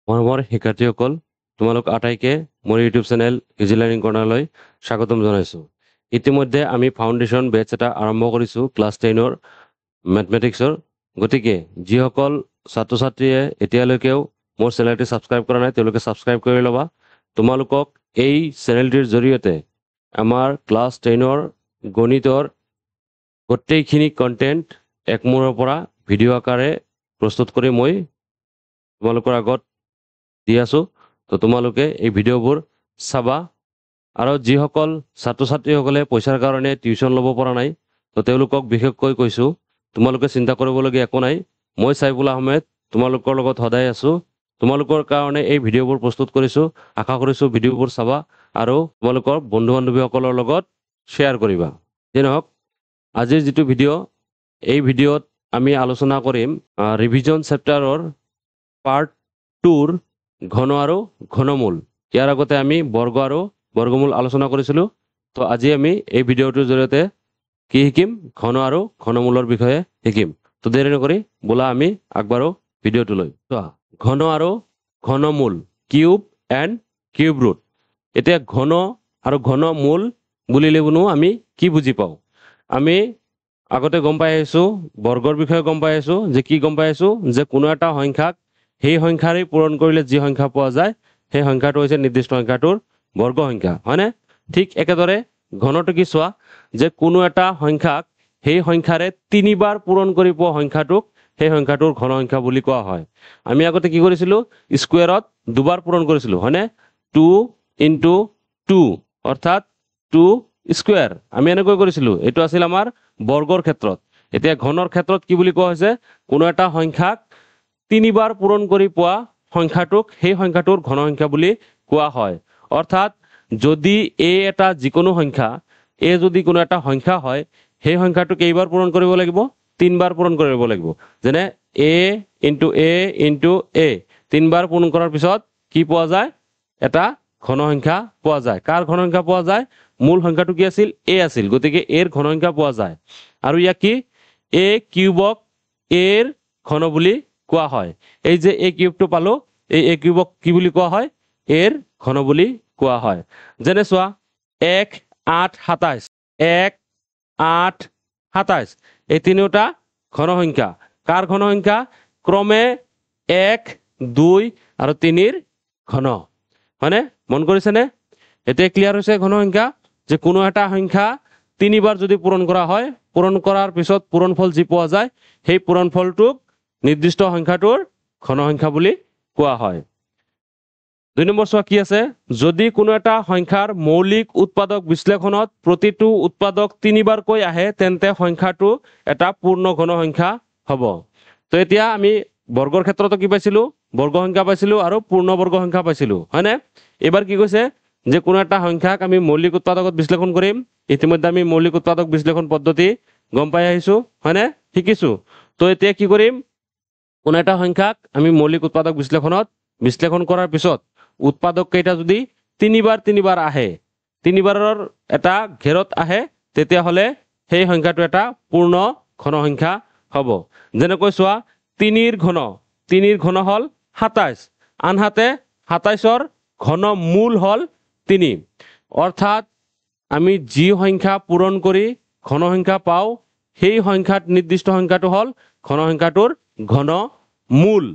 মৰমৰ শিক্ষাৰ্থীসকল, তোমালোক আটাইকে মোৰ ইউটিউব চেনেল ইজি লাৰ্ণিং কৰ্ণাৰলৈ স্বাগতম জনাইছোঁ। ইতিমধ্যে আমি ফাউণ্ডেশ্যন বেটছ এটা আৰম্ভ কৰিছোঁ ক্লাছ 10ৰ মেথমেটিক্সৰ। গতিকে যিসকল ছাত্ৰ ছাত্ৰীয়ে এতিয়ালৈকেও মোৰ চেনেলটি ছাবস্ক্ৰাইব কৰা নাই তেওঁলোকে ছাবস্ক্ৰাইব কৰি ল'বা। তোমালোকক এই চেনেলটিৰ জৰিয়তে আমাৰ ক্লাছ 10ৰ গণিতৰ গোটেইখিনি কণ্টেণ্ট একমূৰৰ পৰা ভিডিঅ' আকাৰে প্ৰস্তুত কৰি মই তোমালোকৰ আগত দি আছোঁ। তো তোমালোকে এই ভিডিঅ'বোৰ চাবা। আৰু যিসকল ছাত্ৰ ছাত্ৰীসকলে পইচাৰ কাৰণে টিউশ্যন ল'ব পৰা নাই, তো তেওঁলোকক বিশেষকৈ কৈছোঁ, তোমালোকে চিন্তা কৰিবলগীয়া একো নাই। মই চাইফুল আহমেদ তোমালোকৰ লগত সদায় আছোঁ। তোমালোকৰ কাৰণে এই ভিডিঅ'বোৰ প্ৰস্তুত কৰিছোঁ। আশা কৰিছোঁ ভিডিঅ'বোৰ চাবা আৰু তোমালোকৰ বন্ধু বান্ধৱীসকলৰ লগত শ্বেয়াৰ কৰিবা। যি নহওক, আজিৰ যিটো ভিডিঅ', এই ভিডিঅ'ত আমি আলোচনা কৰিম ৰিভিজন চেপ্টাৰৰ পাৰ্ট 2ৰ ঘন আৰু ঘনমূল। ইয়াৰ আগতে আমি বৰ্গ আৰু বৰ্গমূল আলোচনা কৰিছিলোঁ। তো আজি আমি এই ভিডিঅ'টোৰ জৰিয়তে কি শিকিম? ঘন আৰু ঘনমূলৰ বিষয়ে শিকিম। তো দেৰি নকৰি বোলা আমি আগবাঢ়ো ভিডিঅ'টোলৈ। চোৱা, ঘন আৰু ঘনমূল, কিউব এণ্ড কিউব ৰুট। এতিয়া ঘন আৰু ঘনমূল বুলিলেনো আমি কি বুজি পাওঁ? আমি আগতে গম পাই আহিছোঁ, বৰ্গৰ বিষয়ে গম পাই আহিছোঁ যে কি গম পাই আহিছোঁ যে কোনো এটা সংখ্যাক সেই সংখ্যাৰেই পূৰণ কৰিলে যি সংখ্যা পোৱা যায় সেই সংখ্যাটো হৈছে নিৰ্দিষ্ট সংখ্যাটোৰ বৰ্গ সংখ্যা, হয়নে? ঠিক একেদৰে ঘনটো কি চোৱা, যে কোনো এটা সংখ্যাক সেই সংখ্যাৰে 3বাৰ পূৰণ কৰি পোৱা সংখ্যাটোক সেই সংখ্যাটোৰ ঘন সংখ্যা বুলি কোৱা হয়। আমি আগতে কি কৰিছিলোঁ? স্কুৱেৰত 2বাৰ পূৰণ কৰিছিলোঁ, হয়নে? 2 × 2 অৰ্থাৎ 2 স্কুৱেৰ। আমি এনেকৈ কৰিছিলোঁ। এইটো আছিল আমাৰ বৰ্গৰ ক্ষেত্ৰত। এতিয়া ঘনৰ ক্ষেত্ৰত কি বুলি কোৱা হৈছে? কোনো এটা সংখ্যাক 3বাৰ পূৰণ কৰি পোৱা সংখ্যাটোক সেই সংখ্যাটোৰ ঘন সংখ্যা বুলি কোৱা হয়। অৰ্থাৎ যদি এ এটা যিকোনো সংখ্যা, এ যদি কোনো এটা সংখ্যা হয়, সেই সংখ্যাটো কেইবাৰ পূৰণ কৰিব লাগিব? 3বাৰ পূৰণ কৰিব লাগিব। যেনে এ × এ × এ 3বাৰ পূৰণ কৰাৰ পিছত কি পোৱা যায়? এটা ঘন সংখ্যা পোৱা যায়। কাৰ ঘন সংখ্যা পোৱা যায়? মূল সংখ্যাটো কি আছিল? এ আছিল। গতিকে এৰ ঘন সংখ্যা পোৱা যায়। আৰু ইয়াক কি? এ কিউবক এৰ ঘন বুলি কোৱা হয়। এই যে এ কিউবটো পালো, এই এ কিউবক কি বুলি কোৱা হয়? এৰ ঘন বুলি কোৱা হয়। যেনে চোৱা, 1, 8, 27, 1, 8, 27 এই তিনিওটা ঘন সংখ্যা। কাৰ ঘন সংখ্যা? ক্ৰমে 1, 2 আৰু 3ৰ ঘন, হয়নে? মন কৰিছেনে? এতিয়া ক্লিয়াৰ হৈছে ঘন সংখ্যা, যে কোনো এটা সংখ্যা 3বাৰ যদি পূৰণ কৰা হয়, পূৰণ কৰাৰ পিছত পূৰণফল যি পোৱা যায় সেই পূৰণফলটোক নিৰ্দিষ্ট সংখ্যাটোৰ ঘন সংখ্যা বুলি কোৱা হয়। 2 নম্বৰ চোৱা কি আছে? যদি কোনো এটা সংখ্যাৰ মৌলিক উৎপাদক বিশ্লেষণত প্ৰতিটো উৎপাদক 3বাৰকৈ আহে, তেন্তে সংখ্যাটো এটা পূৰ্ণ ঘন সংখ্যা হ'ব। তো এতিয়া আমি বৰ্গৰ ক্ষেত্ৰতো কি পাইছিলোঁ? বৰ্গ সংখ্যা পাইছিলোঁ আৰু পূৰ্ণ বৰ্গ সংখ্যা পাইছিলোঁ, হয়নে? এইবাৰ কি কৈছে? যে কোনো এটা সংখ্যাক আমি মৌলিক উৎপাদকত বিশ্লেষণ কৰিম। ইতিমধ্যে আমি মৌলিক উৎপাদক বিশ্লেষণ পদ্ধতি গম পাই আহিছোঁ, হয়নে? শিকিছোঁ। তো এতিয়া কি কৰিম? কোনো এটা সংখ্যাক আমি মৌলিক উৎপাদক বিশ্লেষণত বিশ্লেষণ কৰাৰ পিছত উৎপাদক কেইটা যদি 3বাৰ আহে, 3বাৰৰ এটা ঘেৰত আহে, তেতিয়াহ'লে সেই সংখ্যাটো এটা পূৰ্ণ ঘন সংখ্যা হ'ব। যেনেকৈ চোৱা, 3ৰ ঘন হ'ল 27, আনহাতে 27ৰ ঘনমূল হ'ল 3। অৰ্থাৎ আমি যি সংখ্যা পূৰণ কৰি ঘন সংখ্যা পাওঁ, সেই সংখ্যাত নিৰ্দিষ্ট সংখ্যাটো হ'ল ঘন সংখ্যাটোৰ ঘনমূল।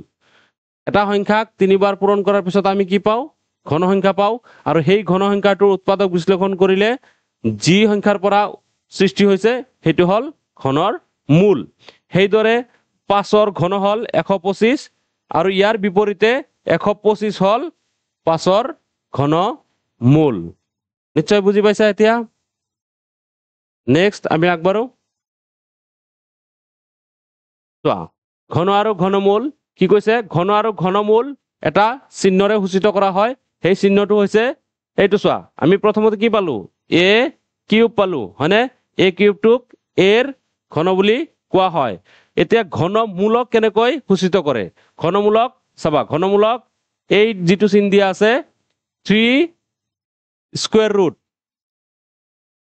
এটা সংখ্যাক 3বাৰ পূৰণ কৰাৰ পিছত আমি কি পাওঁ? ঘন সংখ্যা পাওঁ। আৰু সেই ঘন সংখ্যাটোৰ উৎপাদক বিশ্লেষণ কৰিলে যি সংখ্যাৰ পৰা সৃষ্টি হৈছে সেইটো হ'ল ঘনৰ মূল। সেইদৰে 5ৰ ঘন হ'ল 125 আৰু ইয়াৰ বিপৰীতে 125 হ'ল 5ৰ ঘনমূল। নিশ্চয় বুজি পাইছা এতিয়া? নেক্সট আমি আগবাঢ়ো। চোৱা, ঘন আৰু ঘনমূল কি কৈছে? ঘন আৰু ঘনমূল এটা চিহ্নৰে সূচিত কৰা হয়। সেই চিহ্নটো হৈছে এইটো। চোৱা, আমি প্ৰথমতে কি পালো? এ কিউব পালো, হয়নে? এ কিউবটোক এৰ ঘন বুলি কোৱা হয়। এতিয়া ঘনমূলক কেনেকৈ সূচিত কৰে? ঘনমূলক চাবা, ঘনমূলক এই যিটো চিন দিয়া আছে 3 স্কুৱেৰ ৰুট,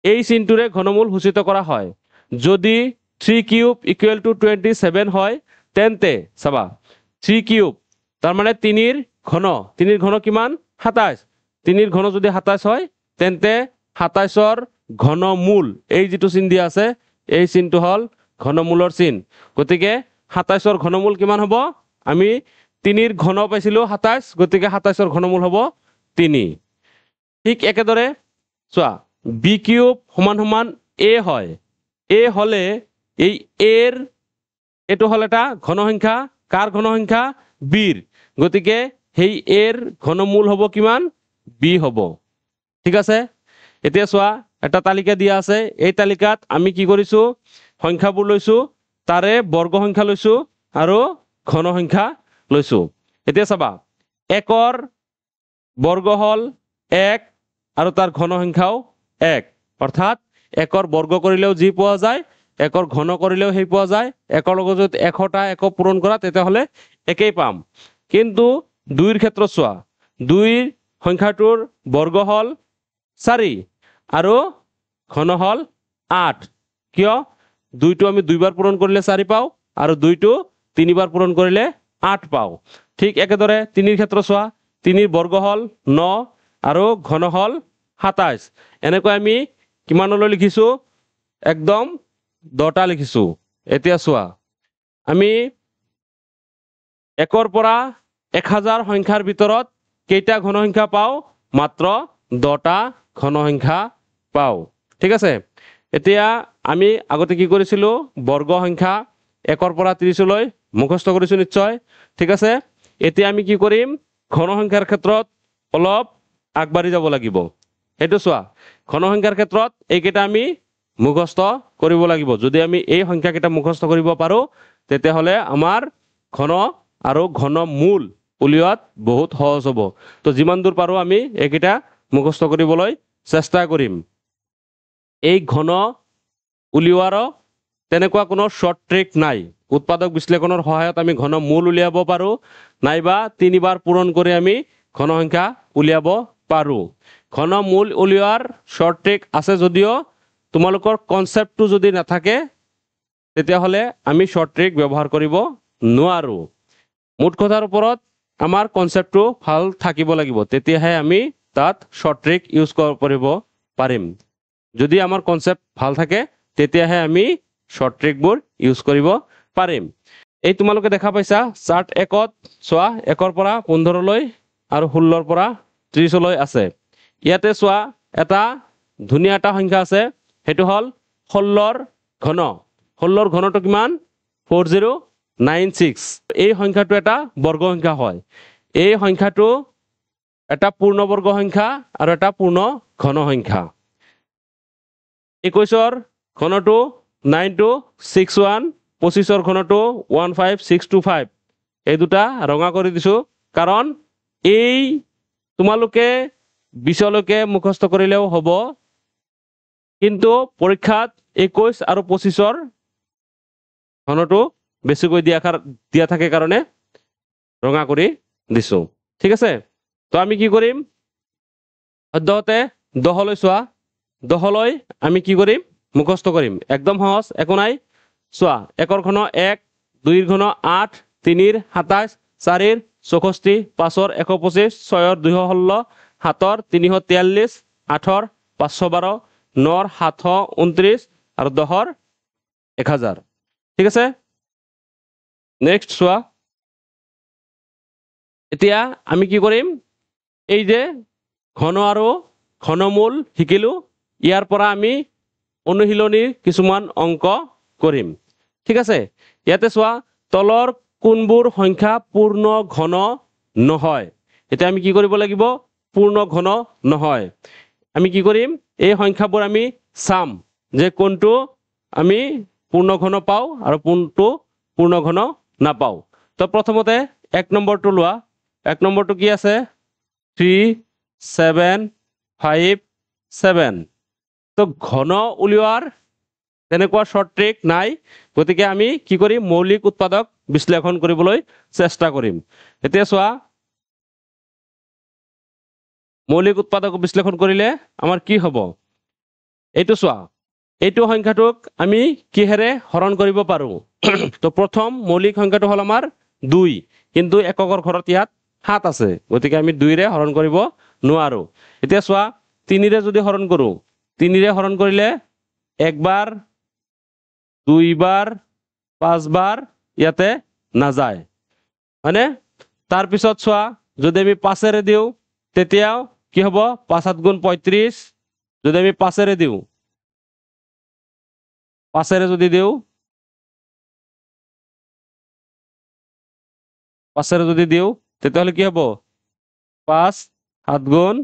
এই চিনটোৰে ঘনমূল সূচিত কৰা হয়। যদি 3 কিউব = 27 হয়, তেন্তে চাবা 3 কিউব তার মানে 3 ঘন 3 ঘন কিমান 27 3 ঘন যদি 27 হয় তেন্তে 27 ঘনমূল এই যেটো চিন দিয়া আছে এই চিনটো হল ঘনমূলৰ চিন গতিকে 27 ঘনমূল কিমান হ'ব আমি 3 ঘন পাইছিলো 27 গতিকে 27 ঘনমূল হ'ব 3 ঠিক একেদৰে চোৱা b কিউব সমান সমান a হয় a হলে এই a এর এটো হল এটা ঘন সংখ্যা কার ঘন সংখ্যা b এর গতিকে সেই a এর ঘনমূল হ'ব কিমান b হ'ব ঠিক আছে এতিয়া চোৱা এটা তালিকা দিয়া আছে এই তালিকাত আমি কি কৰিছো সংখ্যাবোৰ লৈছো তাৰে বৰ্গ সংখ্যা লৈছো আৰু ঘন সংখ্যা লৈছো এতিয়া চাবা 1 ৰ বৰ্গ হল 1 আৰু তাৰ ঘন সংখ্যাও 1 অৰ্থাৎ 1 ৰ বৰ্গ কৰিলেও যি পোৱা যায় 1 ৰ ঘন কৰিলেও সেই পোৱা যায় 1 ৰ লগত যদি 1টা 1 পূৰণ কৰা তেতিয়াহলে একেই পাম কিন্তু 2 ৰ ক্ষেত্ৰত চোৱা 2 ৰ সংখ্যাটোৰ বৰ্গ হল 4 আৰু ঘন হল 8 কিয় 2টো আমি 2 বাৰ পূৰণ কৰিলে 4 পাও আৰু 2টো 3 বাৰ পূৰণ কৰিলে 8 পাও ঠিক একেদৰে 3 ৰ ক্ষেত্ৰত চোৱা 3 ৰ বৰ্গ হল 9 আৰু ঘন হল 27 এনেকৈ আমি কিমানলৈ লিখিছো একদম 10টা লিখিছো এতিয়া চোৱা আমি 1 ৰ পৰা 1000 সংখ্যাৰ ভিতৰত কেইটা ঘন সংখ্যা পাও মাত্ৰ 10টা ঘন সংখ্যা পাও ঠিক আছে এতিয়া আমি আগতে কি কৰিছিলো বৰ্গ সংখ্যা 1 ৰ পৰা 30 লৈ মুখস্থ কৰিছো নিশ্চয় ঠিক আছে এতিয়া আমি কি কৰিম ঘন সংখ্যাৰ ক্ষেত্ৰত অলপ আগবাঢ়ি যাব লাগিব এটো চোৱা ঘন সংখ্যাৰ ক্ষেত্ৰত এইকেইটা আমি মুখস্থ কৰিব লাগিব যদি আমি এই সংখ্যাকেইটা মুখস্থ কৰিব পাৰো তেতিয়াহলে আমাৰ ঘন আৰু ঘনমূল উলিওৱাত বহুত সহজ হ'ব তো যিমান দূৰ পাৰো আমি এইকেইটা মুখস্থ কৰিবলৈ চেষ্টা কৰিম এই ঘন উলিওৱাৰ তেনেকুৱা কোনো শৰ্ট ট্ৰিক নাই উৎপাদক বিশ্লেষণৰ সহায়ত আমি ঘনমূল উলিয়াব পাৰো নাইবা 3 বাৰ পূৰণ কৰি আমি ঘন সংখ্যা উলিয়াব পাৰো ঘনমূল উলিওৱাৰ শৰ্ট ট্ৰিক আছে যদিও তোমালোকৰ কনসেপ্টটো যদি নাথাকে তেতিয়াহলে আমি শৰ্ট ট্ৰিক ব্যৱহাৰ কৰিব নোৱাৰো মুঠ কথাৰ ওপৰত আমাৰ কনসেপ্টটো ভাল থাকিব লাগিব তেতিয়াহে আমি তাত শৰ্ট ট্ৰিক ইউজ কৰিব পাৰিম যদি আমাৰ কনসেপ্ট ভাল থাকে তেতিয়াহে আমি শৰ্ট ট্ৰিকবোৰ ইউজ কৰিব পাৰিম এই তোমালোকে দেখা পাইছা চাৰ্ট 1ত চোৱা 1 ৰ পৰা 15 লৈ আৰু 16 ৰ পৰা 30 লৈ আছে ইয়াতে চোৱা এটা ধুনীয়া এটা সংখ্যা আছে হেতু হল 16 ৰ ঘন 16 ৰ ঘনটো কিমান 4096 এই সংখ্যাটো এটা বৰ্গ সংখ্যা হয় এই সংখ্যাটো এটা পূৰ্ণ বৰ্গ সংখ্যা আৰু এটা পূৰ্ণ ঘন সংখ্যা 21 ৰ ঘনটো 9261 25 ৰ ঘনটো 15625 এই দুটা ৰঙা কৰি দিছো কাৰণ এই তোমালোকে 20 লৈকে মুখস্থ কৰিলেও হ'ব কিন্তু পৰীক্ষাত 21 আৰু 25 ৰ ঘনটো বেছিকৈ দিয়া থাকে কাৰণে ৰঙা কৰি দিছো ঠিক আছে তো আমি কি কৰিম সদ্যহতে 10 লৈ চোৱা 10 লৈ আমি কি কৰিম মুখস্থ কৰিম একদম সহজ একো নাই চোৱা 1 ৰ ঘন 1 2 ৰ ঘন 8 3 ৰ 27 4 ৰ 64 5 ৰ 125 6 ৰ 216 7 ৰ 343 8 ৰ 512 9 ৰ 729 আৰু 10 ৰ 1000 ঠিক আছে নেক্সট চোৱা এতিয়া আমি কি কৰিম এই যে ঘন আৰু ঘনমূল শিকিলো ইয়াৰ পৰা আমি অনুশীলনীৰ কিছুমান অংক কৰিম ঠিক আছে ইয়াতে চোৱা তলৰ কোনবোৰ সংখ্যা পূৰ্ণ ঘন নহয় এতিয়া আমি কি কৰিব লাগিব পূৰ্ণ ঘন নহয় আমি কি কৰিম এই সংখ্যাবোৰ আমি চাম যে কোনটো আমি পূৰ্ণ ঘন পাও আৰু কোনটো পূৰ্ণ ঘন নাপাও তো প্ৰথমতে 1 নম্বৰটো লোৱা 1 নম্বৰটো কি আছে 3 7 5 7 তো ঘন উলিওৱাৰ তেনেকুৱা শৰ্ট ট্ৰিক নাই গতিকে আমি কি কৰিম মৌলিক উৎপাদক বিশ্লেষণ কৰিবলৈ চেষ্টা কৰিম এতিয়া চোৱা মৌলিক উৎপাদক বিশ্লেষণ কৰিলে আমাৰ কি হ'ব এইটো চোৱা এইটো সংখ্যাটোক আমি কিহেৰে হৰণ কৰিব পাৰো তো প্ৰথম মৌলিক সংখ্যাটো হল আমাৰ 2 কিন্তু এককৰ ঘৰত ইয়াত 7 আছে গতিকে আমি 2 ৰে হৰণ কৰিব নোৱাৰো এতিয়া চোৱা 3 ৰে যদি হৰণ কৰো 3 ৰে হৰণ কৰিলে একবাৰ দুইবাৰ পাঁচবাৰ ইয়াতে নাযায় হয়নে তাৰ পিছত চোৱা যদি আমি 5 ৰে দিও তেতিয়াও কি হ'ব 5 7 গুণ 35 যদি আমি 5 ৰে দিও 5 ৰে যদি দিও 5 ৰে যদি দিও তেতিয়াহলে কি হ'ব 5 7 গুণ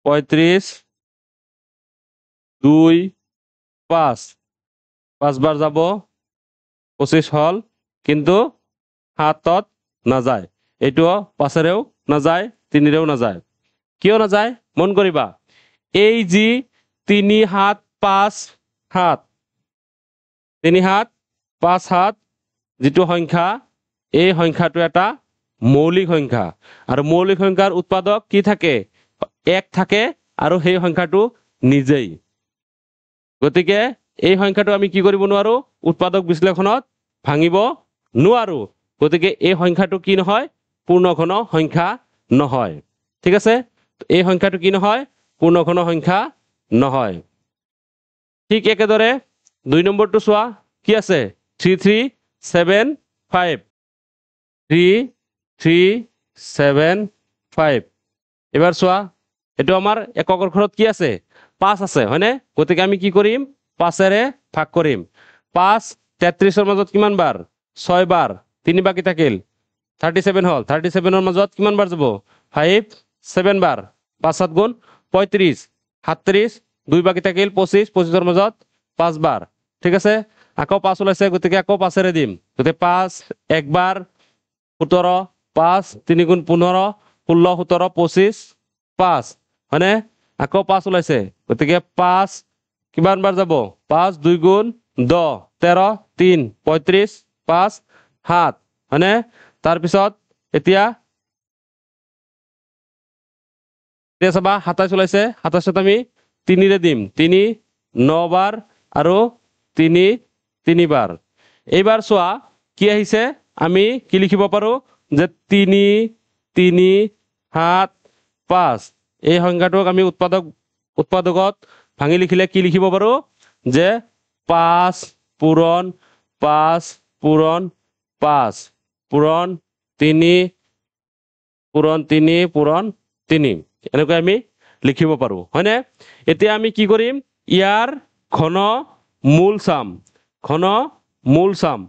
35 2 5 5 বাৰ যাব 25 হল কিন্তু 7ত নাযায় এইটো 5 ৰেও নাযায় 3 ৰেও নাযায় কিয় নাযায় মন কৰিবা এই যি 3 7 5 7 3 7 5 7 যেটো সংখ্যা এই সংখ্যাটো এটা মৌলিক সংখ্যা আৰু মৌলিক সংখ্যাৰ উৎপাদক কি থাকে 1 থাকে আৰু সেই সংখ্যাটো নিজেই গতিকে এই সংখ্যাটো আমি কি কৰিব নোৱাৰো উৎপাদক বিশ্লেষণত ভাঙিব নোৱাৰো গতিকে এই সংখ্যাটো কি নহয় পূৰ্ণঘন সংখ্যা নহয় ঠিক আছে এই সংখ্যাটো কি নহয় পূৰ্ণঘন সংখ্যা নহয় ঠিক একেদৰে 2 নম্বৰটো চোৱা কি আছে 3 3 7 5 3 3 7 5 এবাৰ চোৱা এটো আমাৰ এককৰ ঘৰত কি আছে 5 আছে হয়নে গতিকে আমি কি কৰিম 5 ৰে ভাগ কৰিম 5 33 ৰ মাজত কিমান বাৰ 6 বাৰ 3 বাকি থাকিল 37 হল 37 ৰ মাজত কিমান বাৰ যাব 5 7 বাৰ 5 7 গুণ 35 37 2 বাকি থাকিল 25 25 ৰ মাজত 5 বাৰ ঠিক আছে আকৌ 5 ওলাইছে গতিকে আকৌ 5 ৰে দিম গতিকে 5 একবাৰ 17 5 3 গুণ 15 16 17 25 5 হয়নে আকৌ 5 ওলাইছে গতিকে 5 কিমান বাৰ যাব 5 2 গুণ 10 13 3 35 5 7 হয়নে তাৰ পিছত এতিয়া চাবা 27 ওলাইছে 27ত আমি 3 ৰে দিম 3 9 বাৰ আৰু 3 3 বাৰ এইবাৰ চোৱা কি আহিছে আমি কি লিখিব পাৰো যে 3 3 7 5 এই সংখ্যাটোক আমি উৎপাদকত ভাঙি লিখিলে কি লিখিব পাৰো যে 5 পূৰণ 5 পূৰণ 5 পূৰণ 3 পূৰণ 3 পূৰণ 3 এনেকৈ আমি লিখিব পাৰো হয়নে এতিয়া আমি কি কৰিম ইয়াৰ ঘন মূল চাম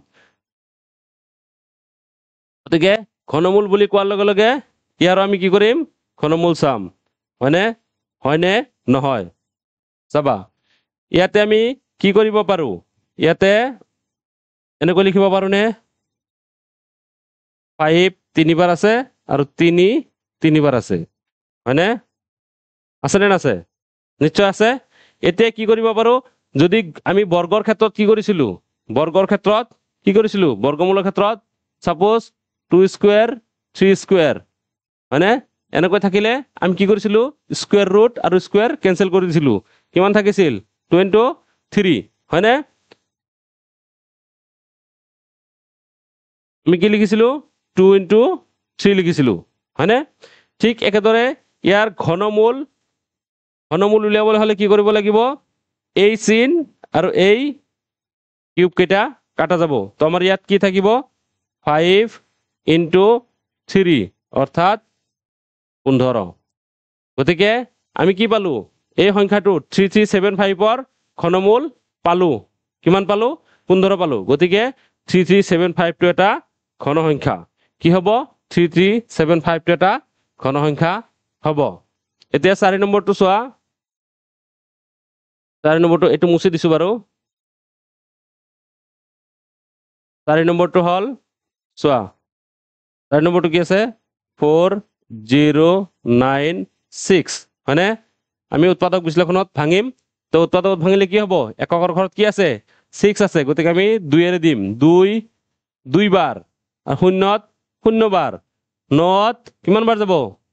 গতিকে ঘনমূল বুলি কোৱাৰ লগে লগে ইয়াৰ আমি কি কৰিম ঘনমূল চাম হয়নে নহয় চাবা ইয়াতে আমি কি কৰিব পাৰো ইয়াতে এনেকৈ লিখিব পাৰো নে 5 3 বাৰ আছে আৰু 3 3 বাৰ আছে হয়নে আছে নে আছে নিশ্চয় আছে এতিয়া কি কৰিব পাৰো যদি আমি বৰ্গৰ ক্ষেত্ৰত কি কৰিছিলো বৰ্গমূলৰ ক্ষেত্ৰত সাপোজ 2 স্কয়াৰ 3 স্কয়াৰ হয়নে এনেকৈ থাকিলে আমি কি কৰিছিলো স্কয়াৰ ৰুট আৰু স্কয়াৰ কেনসেল কৰি দিছিলো কিমান থাকিছিল 23 হয়নে আমি কি লিখিছিলো 2 * 3 লিখিছিলো হয়নে ঠিক একেদৰে ইয়াৰ ঘনমূল উলিয়াবলৈ হলে কি কৰিব লাগিব এই চিন আৰু এই কিউব কেইটা কাটা যাব তো আমাৰ ইয়াত কি থাকিব 5 * 3 অৰ্থাৎ 15 গতিকে আমি কি পালো এই সংখ্যাটো 3375 ৰ ঘনমূল পালো কিমান পালো 15 পালো গতিকে 3375 টো এটা ঘন সংখ্যা কি হ'ব 3375 টো এটা ঘন সংখ্যা হ'ব এতিয়া 4 নম্বৰটো চোৱা 4 নম্বৰটো এটো মুছি দিছো বাৰু 4 নম্বৰটো হল চোৱা 4 নম্বৰটো কি আছে 4096 হয়নে আমি উৎপাদক বিশ্লেষণত ভাঙিম তো উৎপাদকত ভাঙিলে কি হ'ব এককৰ ঘৰত কি আছে 6 আছে গতিকে আমি 2 ৰে দিম 2 বাৰ আৰু শূন্যত 0 বাৰ 9ত কিমান বাৰ যাব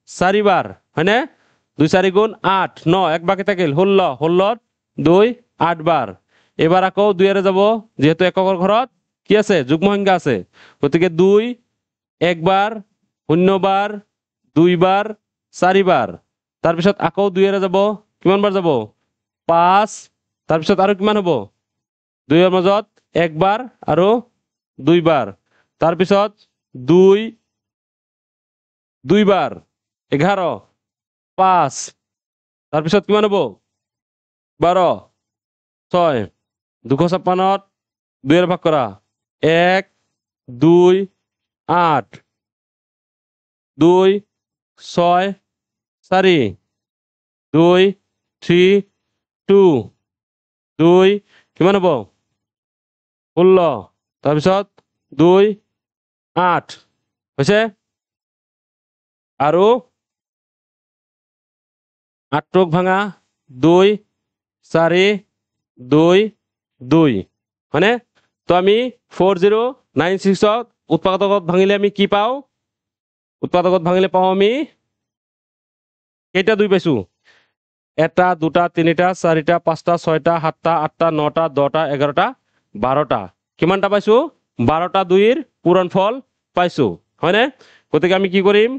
4 বাৰ হয়নে 2 4 গুণ 8 9 এক বাকি থাকিল 16 16ত 2 8 বাৰ এবাৰ আকৌ 2 ৰে যাব যেহেতু এককৰ ঘৰত কি আছে যুগ্ম সংখ্যা আছে গতিকে 2 একবাৰ শূন্যবাৰ দুইবাৰ চাৰিবাৰ তাৰপিছত আকৌ দুইৰে যাব কিমান বাৰ যাব 5 তাৰপিছত আৰু কিমান হ'ব দুইৰ মাজত একবাৰ আৰু দুইবাৰ তাৰপিছত দুইবাৰ 11 5 তাৰপিছত কিমান হ'ব 12 6 256ত 2 ভাগ কৰা 1 2 8 2 6 4 2 3 2 2 কিমান হ'ব 16 তাৰপিছত 2 8 হৈছে আৰু 8 ভাঙা 2 4 2 2 হয়নে তো আমি 4096ত উৎপাদকত ভাঙিলে আমি কি পাওঁ উৎপাদকত ভাঙিলে পাওঁ আমি কেইটা 2 পাইছো এটা দুটা তিনিটা চাৰিটা পাঁচটা ছয়টা সাতটা আঠটা নটা 10টা 11টা 12টা কিমানটা পাইছো 12টা 2ৰ পূৰণফল পাইছো হয়নে গতিকে আমি কি কৰিম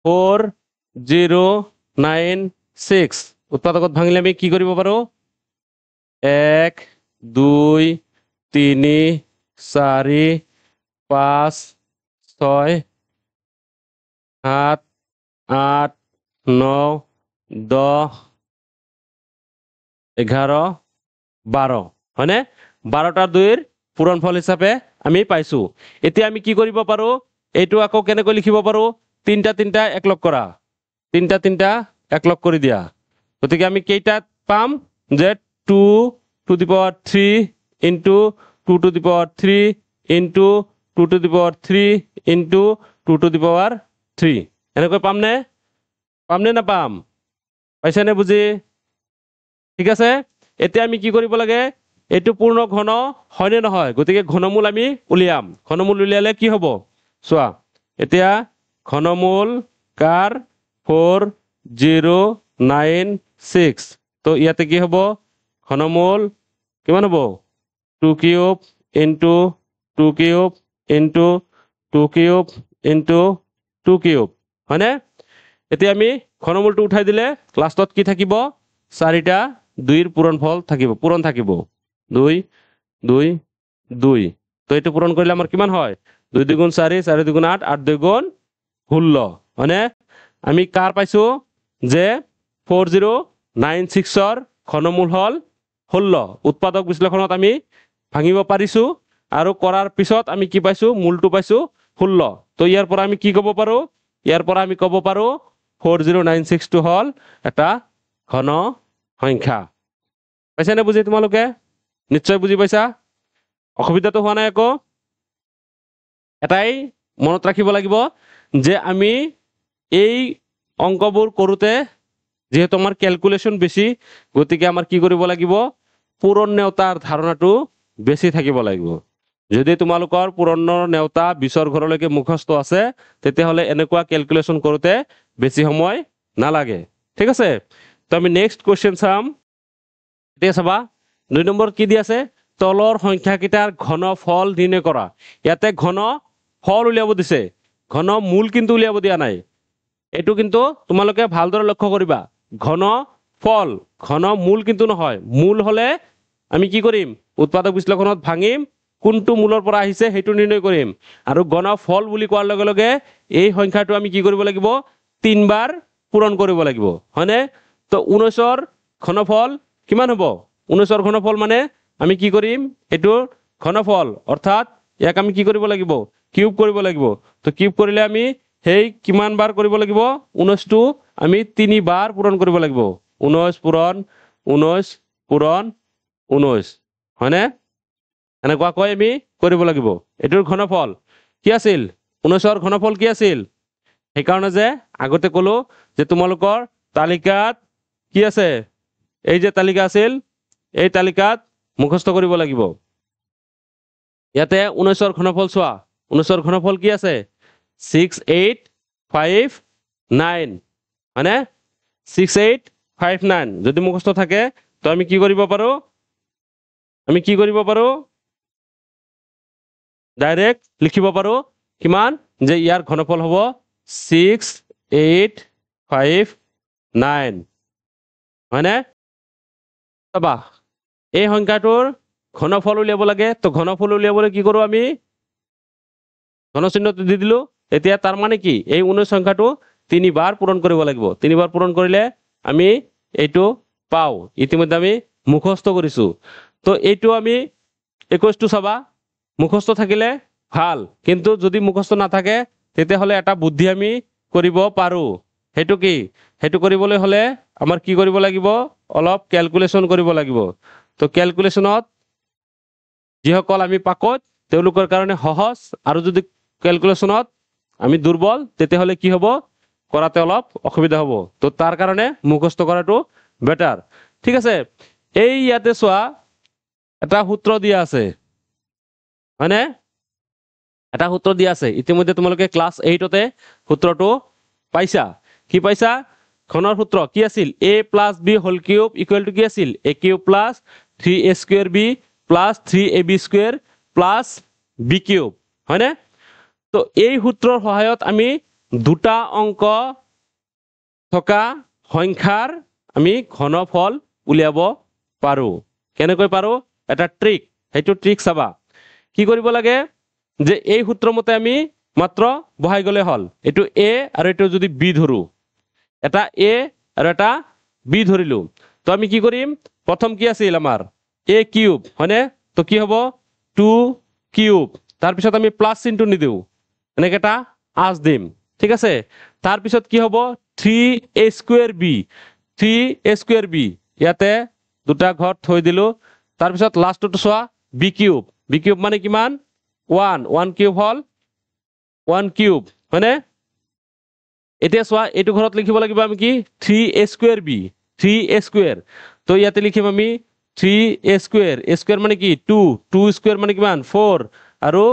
4096 উৎপাদকত ভাঙিলে আমি কি কৰিব পাৰো 1 2 3 4 5 6 7 8 9 10 11 12 হয়নে 12টা 2ৰ পূৰণফল হিচাপে আমি পাইছো এতিয়া আমি কি কৰিব পাৰো এইটো আকৌ কেনেকৈ লিখিব পাৰো তিনটা একলগ কৰা তিনটা একলগ কৰি দিয়া গতিকে আমি কেইটাত পাম যে 2 to the power 3 into 2 to the power 3 into 2 to the power 3 into 2 to the power 3 এনেকৈ পামনে নাপাম পাইছেনে বুজি ঠিক আছে এতিয়া আমি কি কৰিব লাগে এইটো পূৰ্ণ ঘন হয়নে নহয় গতিকে ঘনমূল আমি উলিয়াম ঘনমূল উলিয়ালে কি হ'ব চোৱা এতিয়া ঘনমূল কাৰ 4096 তো ইয়াতে কি হ'ব ঘনমূল কিমান হ'ব 2 cube into 2 cube into 2 cube into 2 cube হয়নে এতিয়া আমি ঘনমূলটো উঠাই দিলে লাষ্টত কি থাকিব 4টা 2ৰ পূৰণফল থাকিব পূৰণ থাকিব 2 2 2 তো এইটো পূৰণ কৰিলে আমাৰ কিমান হয় 2 2 4 4 2 8 8 2 16 হয়নে আমি কাৰ পাইছো যে 4096ৰ ঘনমূল হল 16 উৎপাদক বিশ্লেষণত আমি ভাঙিব পাৰিছো আৰু কৰাৰ পিছত আমি কি পাইছো মূলটো পাইছো 16 তো ইয়াৰ পৰা আমি কি ক'ব পাৰো ইয়াৰ পৰা আমি ক'ব পাৰো 4096 টো হল এটা ঘন সংখ্যা পাইছানে বুজি তোমালোকে নিশ্চয় বুজি পাইছা অসুবিধাটো হোৱা নাই আকৌ এটাই মনত ৰাখিব লাগিব যে আমি এই অংকবোৰ কৰোতে যেহেতু আমাৰ ক্যালকুলেশন বেছি গতিকে আমাৰ কি কৰিব লাগিব পূৰণ নেওতাৰ ধাৰণাটো বেছি থাকিব লাগিব যদি তোমালোকৰ পূৰণৰ নেওতা 20ৰ ঘৰলৈকে মুখস্থ আছে তেতিয়াহলে এনেকুৱা ক্যালকুলেশন কৰোতে বেছি সময় নালাগে ঠিক আছে তো আমি নেক্সট কোৱেশ্চন চাম এতিয়া চাবা 2 নম্বৰ কি দি আছে তলৰ সংখ্যাকেইটাৰ ঘনফল নিৰ্ণয় কৰা ইয়াতে ঘন ফল উলিয়াব দিছে ঘন মূল কিন্তু উলিয়াব দিয়া নাই এটো কিন্তু তোমালোকে ভালদৰে লক্ষ্য কৰিবা ঘন ফল ঘন মূল কিন্তু নহয় মূল হলে আমি কি কৰিম উৎপাদক বিশ্লেষণত ভাঙিম কোনটো মূলৰ পৰা আহিছে হেতু নিৰ্ণয় কৰিম আৰু ঘন ফল বুলি কোৱাৰ লগে লগে এই সংখ্যাটো আমি কি কৰিব লাগিব 3 বাৰ পূৰণ কৰিব লাগিব হয়নে তো 19ৰ ঘনফল কিমান হ'ব 19ৰ ঘনফল মানে আমি কি কৰিম এটো ঘনফল অৰ্থাৎ ইয়াক আমি কি কৰিব লাগিব কিউব কৰিব লাগিব তো কিউব কৰিলে আমি হেই কিমান বাৰ কৰিব লাগিব 19 টো আমি 3 বাৰ পূৰণ কৰিব লাগিব 19 পূৰণ 19 হয়নে এনেকুৱাকৈ আমি কৰিব লাগিব এটোৰ ঘনফল কি আছিল 19ৰ ঘনফল কি আছিল সেইকাৰণে যে আগতে কলো যে তোমালোকৰ তালিকাত কি আছে এই যে তালিকা আছিল এই তালিকাত মুখস্থ কৰিব লাগিব ইয়াতে 19ৰ ঘনফল চোৱা 19ৰ ঘনফল কি আছে 6859 হয়নে 6859 যদি মুখস্থ থাকে তো আমি কি কৰিব পাৰো ডাইৰেক্ট লিখিব পাৰো কিমান যে ইয়াৰ ঘনফল হ'ব 6 8 5 9 হয়নে চাবা এই সংখ্যাটোৰ ঘনফল উলিয়াব লাগে তো ঘনফল উলিয়াবলৈ কি কৰো আমি ঘন চিহ্নটো দি দিলো এতিয়া তাৰ মানে কি এই 19 সংখ্যাটো 3 বাৰ পূৰণ কৰিব লাগিব 3 বাৰ পূৰণ কৰিলে আমি এইটো পাও ইতিমধ্যে আমি মুখস্থ কৰিছো তো এইটো আমি 21 টো চাবা মুখস্থ থাকিলে ভাল কিন্তু যদি মুখস্থ নাথাকে তেতিয়াহলে এটা বুদ্ধি আমি কৰিব পাৰো হেতু কি হেতু কৰিবলৈ হলে আমাৰ কি কৰিব লাগিব অলপ ক্যালকুলেশন কৰিব লাগিব তো ক্যালকুলেশনত যিসকল আমি পাকত তেওঁলোকৰ কাৰণে সহজ আৰু যদি ক্যালকুলেশনত আমি দুৰ্বল তেতিয়াহলে কি হ'ব কৰাতে অলপ অসুবিধা হ'ব তো তাৰ কাৰণে মুখস্থ কৰাটো বেটাৰ ঠিক আছে এই ইয়াতে চোৱা এটা সূত্ৰ দিয়া আছে হয়নে এটা সূত্ৰ দিয়া আছে ইতিমধ্যে তোমালোকে ক্লাস 8 তে সূত্ৰটো পাইছা কি পাইছা ঘনৰ সূত্ৰ কি আছিল a + b whole cube equal to কি আছিল a cube plus 3a square b plus 3ab square plus b cube হয়নে তো এই সূত্ৰৰ সহায়ত আমি দুটা অংক থকা সংখ্যাৰ আমি ঘনফল উলিয়াব পাৰো কেনেকৈ পাৰো এটা ট্ৰিক হেতু ট্ৰিক চাবা কি কৰিব লাগে যে এই সূত্ৰ মতে আমি মাত্ৰ বহাই গলে হল এটো a আৰু এটো যদি b ধৰু এটা a আৰু এটা b ধৰিলো তো আমি কি কৰিম প্ৰথম কি আছিল আমাৰ a কিউব হয়নে তো কি হ'ব 2 কিউব তাৰ পিছত আমি প্লাস চিহ্নটো নিদিও এনেকে এটা আজ দিম ঠিক আছে তাৰ পিছত কি হ'ব 3a square b 3a square b ইয়াতে দুটা ঘৰ থৈ দিলো তাৰ পিছত লাষ্টটো চোৱা b কিউব মানে কিমান 1 কিউব হল 1 কিউব হয়নে এতিয়া চোৱা এইটো ঘৰত লিখিব লাগিব আমি কি 3a square b 3a square তো ইয়াতে লিখিম আমি 3a স্কয়ার মানে কি 2 স্কয়ার মানে কিমান 4 আৰু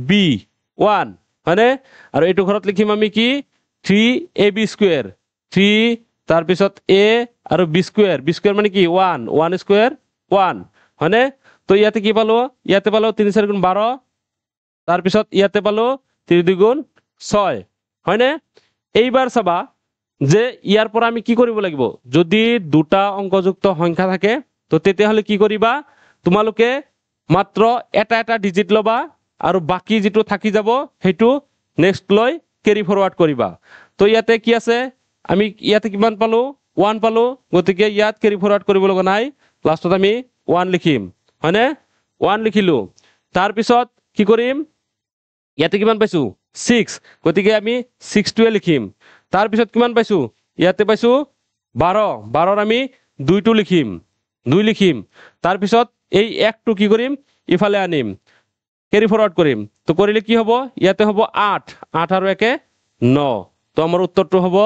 b 1 হয়নে আৰু এইটো ঘৰত লিখিম আমি কি 3ab স্কয়াৰ 3 তাৰ পিছত a আৰু b স্কয়ার মানে কি 1 স্কয়ার 1 হয়নে তো ইয়াতে কি পালো ইয়াতে পালো 3 4 গুণ 12 তাৰ পিছত ইয়াতে পালো 3 2 গুণ 6 হয়নে এইবাৰ চাবা যে ইয়াৰ পৰা আমি কি কৰিব লাগিব যদি দুটা অংকযুক্ত সংখ্যা থাকে তো তেতিয়াহলে কি কৰিবা তোমালোকে মাত্ৰ এটা এটা ডিজিট লবা আৰু বাকি যেটো থাকি যাব হেতু নেক্সট লৈ ক্যাৰি ফৰওয়াৰ্ড কৰিবা তো ইয়াতে কি আছে আমি ইয়াতে কিমান পালো 1 পালো গতিকে ইয়াত ক্যারি ফরওয়ার্ড কৰিব লগা নাই লাষ্টত আমি 1 লিখিম হয়নে 1 লিখিলো তাৰ পিছত কি কৰিম ইয়াতে কিমান পাইছো 6 গতিকে আমি 6 টোৱে লিখিম তাৰ পিছত কিমান পাইছো ইয়াতে পাইছো 12 আমি 2 টো লিখিম 2 লিখিম তাৰ পিছত এই 1 টো কি কৰিম ইফালে আনিম ক্যাৰি ফৰওয়াৰ্ড কৰিম তো কৰিলে কি হ'ব ইয়াতে হ'ব 8 আৰু 1 9 তো আমাৰ উত্তৰটো হ'ব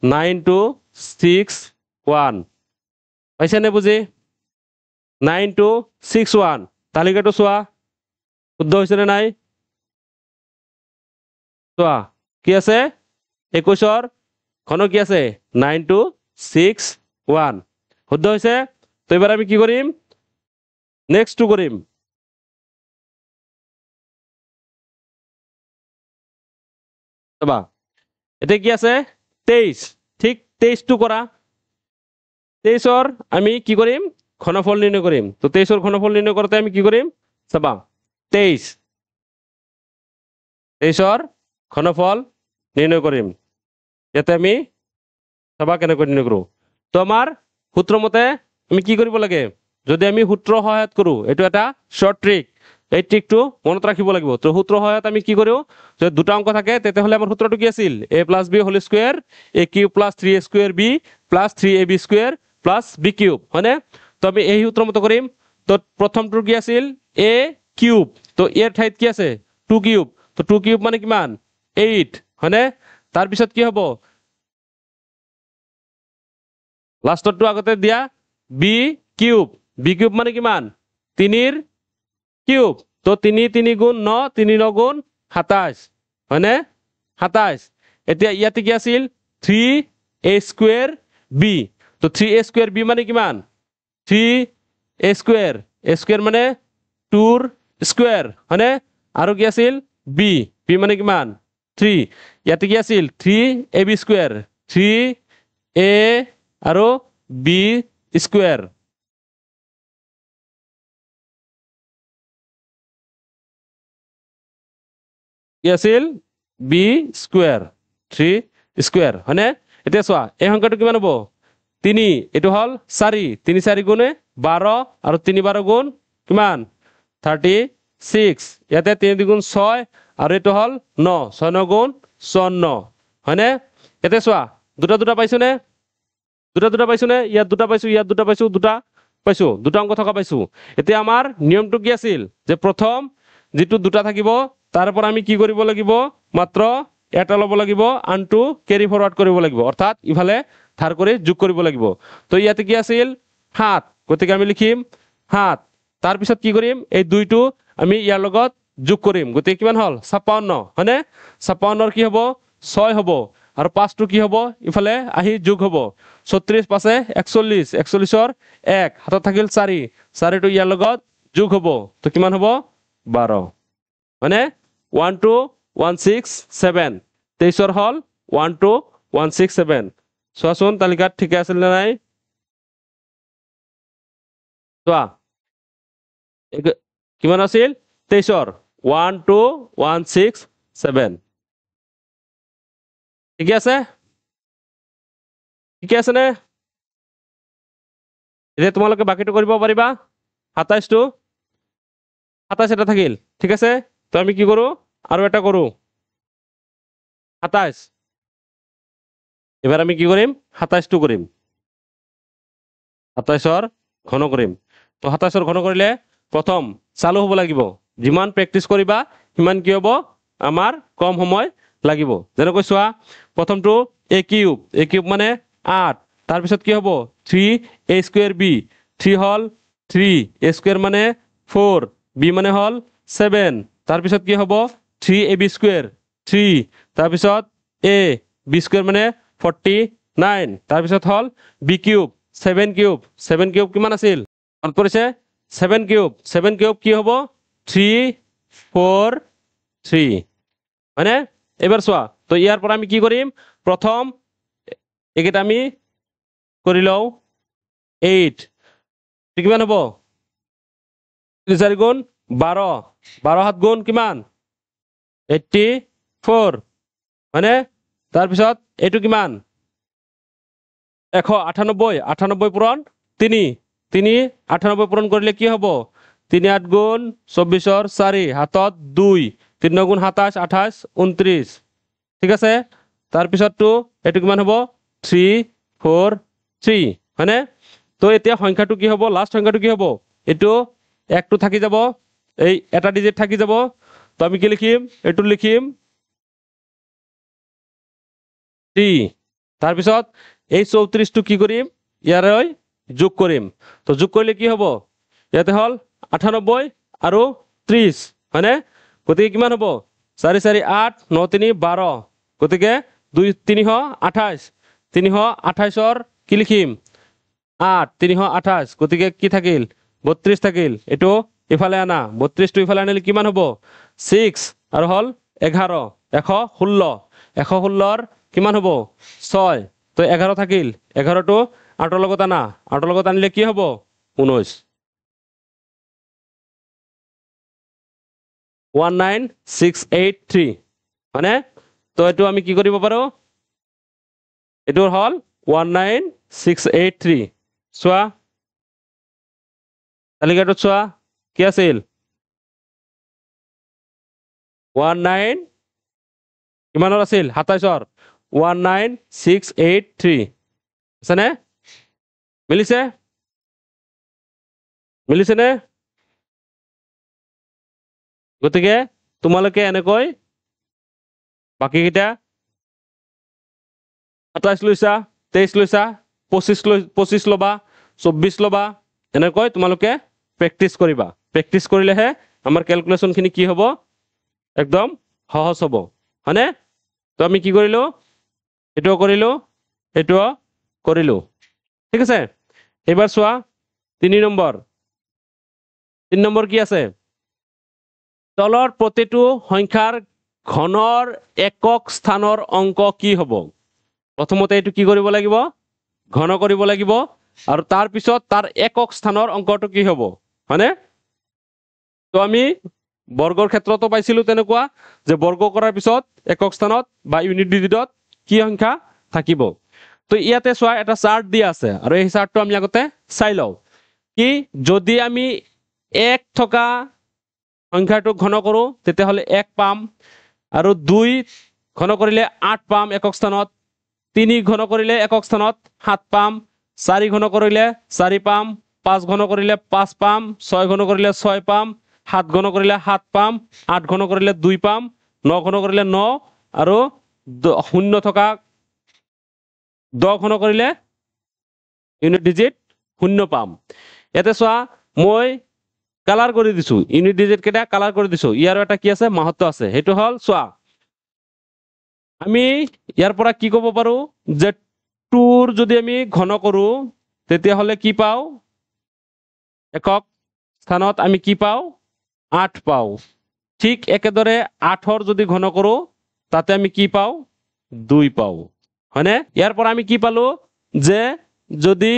9261 পাইছে নে বুজি 9261 তালিকাটো চোৱা শুদ্ধ হৈছে নে নাই চোৱা কি আছে 21ৰ ঘন কি আছে 9261 শুদ্ধ হৈছে তো এবাৰ আমি কি কৰিম নেক্সট টু কৰিম চাবা এটা কি আছে 23 ঠিক 23 টো কৰা 23ৰ আমি কি কৰিম ঘনফল নিৰ্ণয় কৰিম তো 23ৰ ঘনফল নিৰ্ণয় কৰোতে আমি কি কৰিম চাবা 23ৰ ঘনফল নিৰ্ণয় কৰিম ইয়াতে আমি চাবা কেনেকৈ নিৰ্ণয় কৰো তো আমাৰ সূত্ৰ মতে আমি কি কৰিব লাগে যদি আমি সূত্ৰ সহায়ত কৰো এটো এটা শৰ্ট ট্ৰিক এই ট্ৰিকটো মনত ৰাখিব লাগিব তো সূত্ৰ সহায়ত আমি কি কৰো যদি দুটা অংক থাকে তেতিয়াহলে আমাৰ সূত্ৰটো কি আছিল a + b whole square a cube plus 3a square b plus 3ab square plus b cube হয়নে তো আমি এই সূত্ৰ মতে কৰিম তো প্ৰথমটো কি আছিল a কিউব তো এর ঠাইত কি আছে 2 কিউব তো 2 কিউব মানে কিমান 8 হয়নে তাৰ পিছত কি হ'ব লাষ্টটো আগতে দিয়া b কিউব মানে কিমান 3 ৰ কিউব তো 3 3 গুণ 9 3 9 গুণ 27 হয়নে 27 এতিয়া ইয়াতে কি আছিল 3a স্কয়ার b তো 3a স্কয়ার b মানে কিমান 3a স্কয়ার মানে 2 ৰ স্কয়াৰ হয়নে আৰু কি আছিল বি বি মানে কিমান 3 ইয়াতে কি আছিল 3ab স্কয়াৰ 3a আৰু b স্কয়াৰ কি আছিল বি স্কয়াৰ 3 স্কয়াৰ হয়নে এতিয়া চোৱা এই সংখ্যাটো কিমান হ'ব 3 এটো হল 4 3 4 গুণে 12 আৰু 3 12 গুণ কিমান 36 ইয়াতে 3 গুণ 6 আৰু এটো হল 9 6 9 গুণ 54 হয়নে এতে চোৱা দুটা দুটা পাইছো নে দুটা পাইছো নে ইয়াত দুটা পাইছো দুটা অংক থকা পাইছো এতিয়া আমাৰ নিয়মটো কি আছিল যে প্ৰথম যেটো দুটা থাকিব তাৰ পৰা আমি কি কৰিব লাগিব মাত্ৰ এটা লব লাগিব আনটো ক্যাৰি ফৰৱাৰ্ড কৰিব লাগিব অৰ্থাৎ ইফালে ধাৰ কৰি যোগ কৰিব লাগিব তো ইয়াতে কি আছিল 7 গতিকে আমি লিখিম 7 তাৰ পিছত কি কৰিম এই দুইটো আমি ইয়াৰ লগত যোগ কৰিম গতিকে কিমান হল 56 হয়নে 56 কি হ'ব 6 হ'ব আৰু 5 টো কি হ'ব ইফালে আহি যোগ হ'ব 36 5 41 41ৰ 1 হাতত থাকিল 4 4 টো ইয়াৰ লগত যোগ হ'ব তো কিমান হ'ব 12 মানে 1 2 1 6 7 23ৰ হল 1 2 1 6 7 চোৱাচোন তালিকাত ঠিক আছিল নে নাই চোৱা কিমান আছিল 23ৰ 1 2 1 6 7 ঠিক আছে নে এতিয়া তোমালোকে বাকিটো কৰিব পাৰিবা 27 টো 27 এটা থাকিল ঠিক আছে তো আমি কি কৰো আৰু এটা কৰো 27 এবাৰ আমি কি কৰিম 27 টো কৰিম 27ৰ ঘন কৰিম তো 27ৰ ঘন কৰিলে প্ৰথম চালু হ'ব লাগিব যিমান প্ৰেক্টিস কৰিবা সিমান কি হ'ব আমাৰ কম সময় লাগিব যেনেকৈ চোৱা প্ৰথমটো a কিউব মানে 8 তাৰ পিছত কি হ'ব 3a square b 3 hall 3 a square মানে 4 b মানে হল 7 তাৰ পিছত কি হ'ব 3ab স্কয়াৰ 3 তাৰ পিছত a b স্কয়াৰ মানে 49 তাৰ পিছত হল b কিউব 7 কিউব কিমান আছিল মনত পৰিছে 7 কিউব কি হ'ব 3 4 3 মানে এবাৰ চোৱা তো ইয়াৰ পৰা আমি কি কৰিম প্ৰথম একেটা আমি কৰি লও 8 কিমান হ'ব 4 গুণ 12 12 7 গুণ কিমান 84 মানে তাৰ পিছত এটো কিমান 198 98 পূৰণ 3 3 98 পূৰণ কৰিলে কি হ'ব 3 8 গুণ 24ৰ 4 হাতত 2 3 গুণ 27 28 29 ঠিক আছে তাৰ পিছতটো এটো কিমান হ'ব 3 4 3 হয়নে তো এতিয়া সংখ্যাটো কি হ'ব লাস্ট সংখ্যাটো কি হ'ব এটো একটো থাকি যাব এই এটা ডিজিট থাকি যাব তো আমি কি লিখিম এটো লিখিম 3 তাৰ পিছত এই 34 টো কি কৰিম ইয়ালৈ যোগ কৰিম তো যোগ কৰিলে কি হ'ব ইয়াতে হল 98 আৰু 30 হয়নে গতিকে কিমান হ'ব 4 4 8 9 3 12 গতিকে 2 328 328ৰ কি লিখিম 8 328 গতিকে কি থাকিল 32 থাকিল এটো ইফালে আনা 32 টো ইফালে আনিলে কিমান হ'ব 6 আৰু হল 11 116ৰ কিমান হ'ব 6 তো 11 থাকিল 11 টো 8ৰ লগত আনা 8ৰ লগত আনিলে কি হ'ব 19 19683 মানে তো এটো আমি কি কৰিব পাৰো এটো হল 19683 চোৱা তালিকাটো চোৱা কি আছিল 19 কিমানৰ আছিল 27ৰ 19683 আছে নে মিলিছে নে গতিকে তোমালোকে এনেকৈ বাকি কিটা 27 লৈছা 23 লৈছা 25 লবা 24 লবা এনেকৈ তোমালোকে প্ৰেক্টিস কৰিবা প্ৰেক্টিস কৰিলেহে আমাৰ ক্যালকুলেশন খিনি কি হ'ব একদম সহজ হ'ব হয়নে তো আমি কি কৰিলো এটো কৰিলো ঠিক আছে এবাৰ চোৱা 3 নম্বৰ কি আছে তলৰ প্ৰতিটো সংখ্যাৰ ঘনৰ একক স্থানৰ অংক কি হ'ব প্ৰথমতে এইটো কি কৰিব লাগিব ঘন কৰিব লাগিব আৰু তাৰ পিছত তাৰ একক স্থানৰ অংকটো কি হ'ব হয়নে তো আমি বৰ্গৰ ক্ষেত্ৰতো পাইছিলো তেনেকুৱা যে বৰ্গ কৰাৰ পিছত একক স্থানত বা ইউনিট ডিজিটত কি সংখ্যা থাকিব তো ইয়াতে চোৱা এটা চাৰ্ট দিয়া আছে আৰু এই চাৰ্টটো আমি আগতে চাই লওঁ কি যদি আমি 1 থকা সংখ্যাটো ঘন কৰো তেতিয়াহ'লে 1 পাম আৰু 2 ঘন কৰিলে 8 পাম একক স্থানত 3 ঘন কৰিলে একক স্থানত 7 পাম 4 ঘন কৰিলে 4 পাম 5 ঘন কৰিলে 5 পাম 6 ঘন কৰিলে 6 পাম 7 ঘন কৰিলে 7 পাম 8 ঘন কৰিলে 2 পাম 9 ঘন কৰিলে 9 আৰু 0 থকা 10 ঘন কৰিলে ইউনিট ডিজিট 0 পাম ইয়াতে চোৱা মই কালাৰ কৰি দিছো ইউনিট ডিজিট কেইটা কালাৰ কৰি দিছো ইয়াৰ এটা কি আছে মাহাত্ম্য আছে সেইটো হল চোৱা আমি ইয়াৰ পৰা কি ক'ব পাৰো যে 2 যদি আমি ঘন কৰো তেতিয়াহ'লে কি পাও একক স্থানত আমি কি পাও 8 পাও ঠিক একেদৰে 8 যদি ঘন কৰো তাতে আমি কি পাও 2 পাও হয়নে ইয়াৰ পৰা আমি কি পালো যে যদি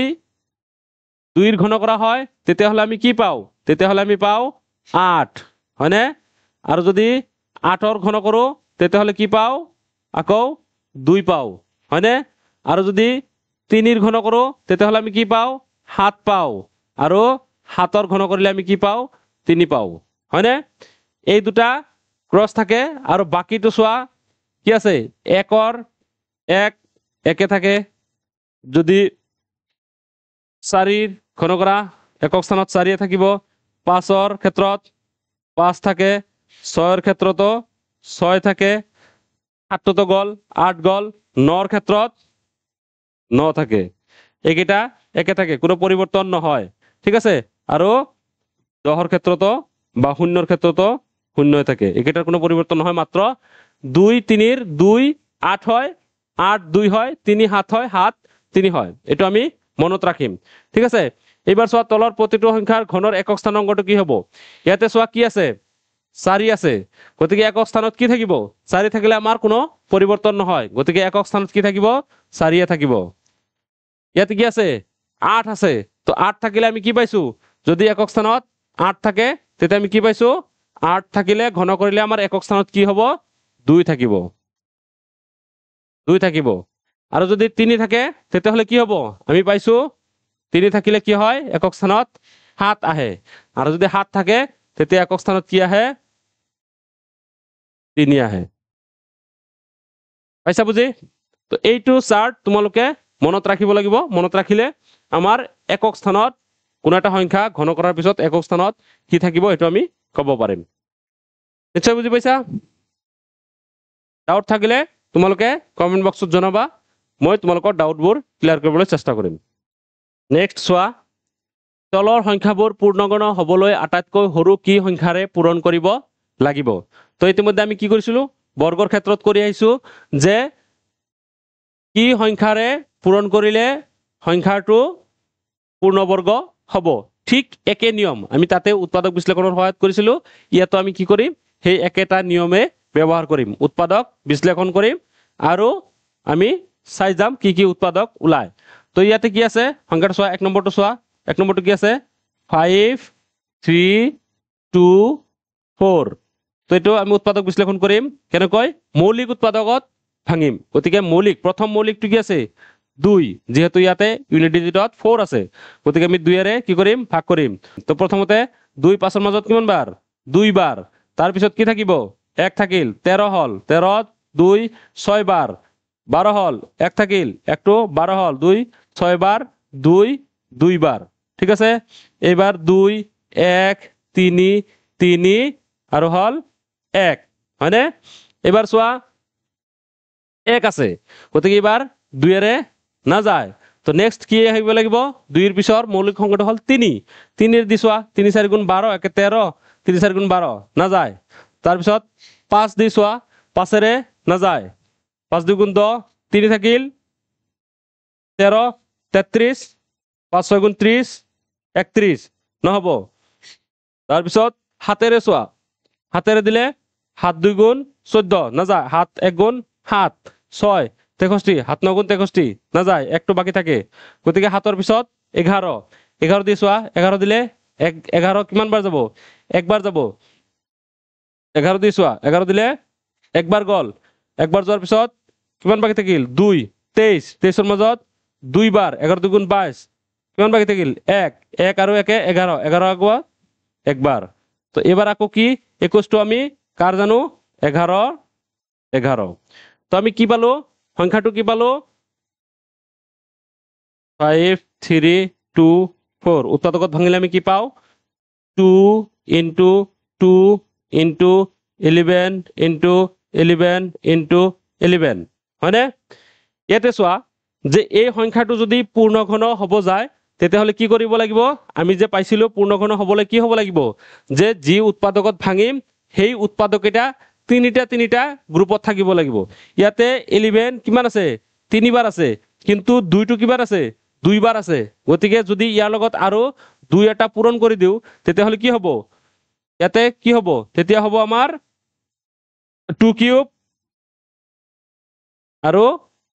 2 ঘন কৰা হয় তেতিয়াহ'লে আমি কি পাও তেতিয়াহ'লে আমি পাও 8 হয়নে আৰু যদি 8 ঘন কৰো তেতিয়াহ'লে কি পাও আকৌ 2 পাও হয়নে আৰু যদি 3 ঘন কৰো তেতিয়াহ'লে আমি কি পাও 7 পাও আৰু 7 ঘন কৰিলে আমি কি পাও 3 পাও হয়নে এই দুটা ক্ৰস থাকে আৰু বাকিটো চোৱা কি আছে 1 একে থাকে যদি 4 ঘন কৰা একক স্থানত 4 থাকিব 5 ক্ষেত্ৰত 5 থাকে 6 ক্ষেত্ৰতো 6 থাকে 7 গল 8 গল 9 ক্ষেত্ৰত 9 থাকে এইকেইটা একে থাকে কোনো পৰিবৰ্তন নহয় ঠিক আছে আৰু 10 ক্ষেত্ৰতো বা 0 ক্ষেত্ৰতো 0 থাকে এইকেইটাৰ কোনো পৰিবৰ্তন নহয় মাত্ৰ 2 3 2 8 হয় 8 2 হয় 3 7 হয় 7 3 হয় এটো আমি মনত ৰাখিম ঠিক আছে এবাৰ চোৱা তলৰ প্ৰতিটো সংখ্যাৰ ঘনৰ একক স্থান অংকটো কি হ'ব ইয়াতে চোৱা কি আছে 4 আছে গতিকে একক স্থানত কি থাকিব 4 থাকিলে আমাৰ কোনো পরিবর্তন নহয় গতিকে একক স্থানত কি থাকিব 4 থাকিব ইয়াতে কি আছে 8 আছে তো 8 থাকিলে আমি কি পাইছো যদি একক স্থানত 8 থাকে তেতিয়া আমি কি পাইছো 8 থাকিলে ঘন কৰিলে আমাৰ একক স্থানত কি হ'ব 2 থাকিব 2 থাকিব আৰু যদি 3 থাকে তেতিয়াহ'লে কি হ'ব আমি পাইছো 3 থাকিলে কি হয় একক স্থানত 7 আহে আৰু যদি 7 থাকে তেতিয়া একক স্থানত কি আহে 3 আহে পাইছা বুজি তো এইটো চাৰ্ট তোমালোকে মনত ৰাখিব লাগিব মনত ৰাখিলে আমাৰ একক স্থানত কোন এটা সংখ্যা ঘন কৰাৰ পিছত একক স্থানত কি থাকিব এটো আমি ক'ব পাৰিম নিশ্চয় বুজি পাইছা ডাউট থাকিলে তোমালোকে কমেন্ট বক্সত জনাবা মই তোমালোকৰ ডাউটবোৰ ক্লিয়াৰ কৰিবলৈ চেষ্টা কৰিম নেক্সট চোৱা তলৰ সংখ্যাবোৰ পূৰ্ণগণ হ'বলৈ আটাইতকৈ সৰু কি সংখ্যাৰে পূৰণ কৰিব লাগিব তো ইতিমধ্যে আমি কি কৰিছিলো বৰ্গৰ ক্ষেত্ৰত কৰি আহিছো যে কি সংখ্যাৰে পূৰণ কৰিলে সংখ্যাটো পূৰ্ণবৰ্গ হ'ব ঠিক একে নিয়ম আমি তাতে উৎপাদক বিশ্লেষণৰ সহায়ত কৰিছিলো ইয়াতো আমি কি কৰিম সেই একেটা নিয়মে ব্যৱহাৰ কৰিম উৎপাদক বিশ্লেষণ কৰিম আৰু আমি চাই যাম কি কি উৎপাদক ওলায় তো ইয়াতে কি আছে সংখ্যাটো চোৱা 1 নম্বৰটো চোৱা 1 নম্বৰটো কি আছে 5 3 2 4 তো এটো আমি উৎপাদক বিশ্লেষণ কৰিম কেনেকৈ মৌলিক উৎপাদকত ভাঙিম গতিকে মৌলিক প্ৰথম মৌলিকটো কি আছে 2 যেহেতু ইয়াতে ইউনিট ডিজিটত 4 আছে গতিকে আমি 2 এৰে কি কৰিম ভাগ কৰিম তো প্ৰথমতে 2 5 ৰ মাজত কিমান বাৰ 2 বাৰ তাৰ পিছত কি থাকিব 1 থাকিল 13 হল 13 2 6 বাৰ 12 হল 1 থাকিল 1 টো 12 হল 2 6 বাৰ 2 2 বাৰ ঠিক আছে এইবাৰ 2 1 3 3 আৰু হল 1 হয়নে এবাৰ চোৱা 1 আছে গতিকে এবাৰ 2 এৰে না যায় তো নেক্সট কি আহিব লাগিব 2 এৰ পিছৰ মৌলিক সংখ্যাটো হল 3 3 এৰ দি চোৱা 3 4 গুণ 12 একে 13 3 4 গুণ 12 না যায় তাৰ পিছত 5 দি চোৱা 5 এৰে না যায় 5 2 গুণ 10 3 থাকিল 13 33 5 6 গুণ 30 31 নহব তাৰ পিছত 7 এৰে চোৱা হাতেৰে দিলে 7 2 গুণ 14 নাযায় 7 1 গুণ 7 6 63 7 9 গুণ 63 নাযায় একটো বাকি থাকে গতিকে 7ৰ পিছত 11 11 দি চোৱা 11 দিলে 11 কিমান বাৰ যাব একবাৰ যাব 11 দি চোৱা 11 দিলে একবাৰ গল একবাৰ যোৱাৰ পিছত কিমান বাকি থাকিল 2 23 23ৰ মাজত দুইবাৰ 11 2 গুণ 22 কিমান বাকি থাকিল 1 1 আৰু 1 11 11 আগোৱা একবাৰ তো এবাৰ আকৌ কি 21 টো আমি কার জানো 11 11 তো আমি কি পালো সংখ্যাটো কি পালো 5 3 2 4 উৎপাদকত ভাঙিলে আমি কি পাও 2 into 2 into 11 into 11 into 11 হয়নে ইয়াতে চোৱা যে এই সংখ্যাটো যদি পূৰ্ণঘন হ'ব যায় তেতিয়াহলে কি কৰিব লাগিব আমি যে পাইছিলো পূৰ্ণঘন হ'বলৈ কি হ'ব লাগিব যে যি উৎপাদকত ভাঙিম সেই উৎপাদকটা তিনিটা গ্ৰুপত থাকিব লাগিব ইয়াতে 11 কিমান আছে তিনিবাৰ আছে কিন্তু 2 টো কিবাৰ আছে দুইবাৰ আছে গতিকে যদি ইয়াৰ লগত আৰু 2 এটা পূৰণ কৰি দিও তেতিয়াহলে কি হ'ব ইয়াতে কি হ'ব তেতিয়া হ'ব আমাৰ 2 কিউব আৰু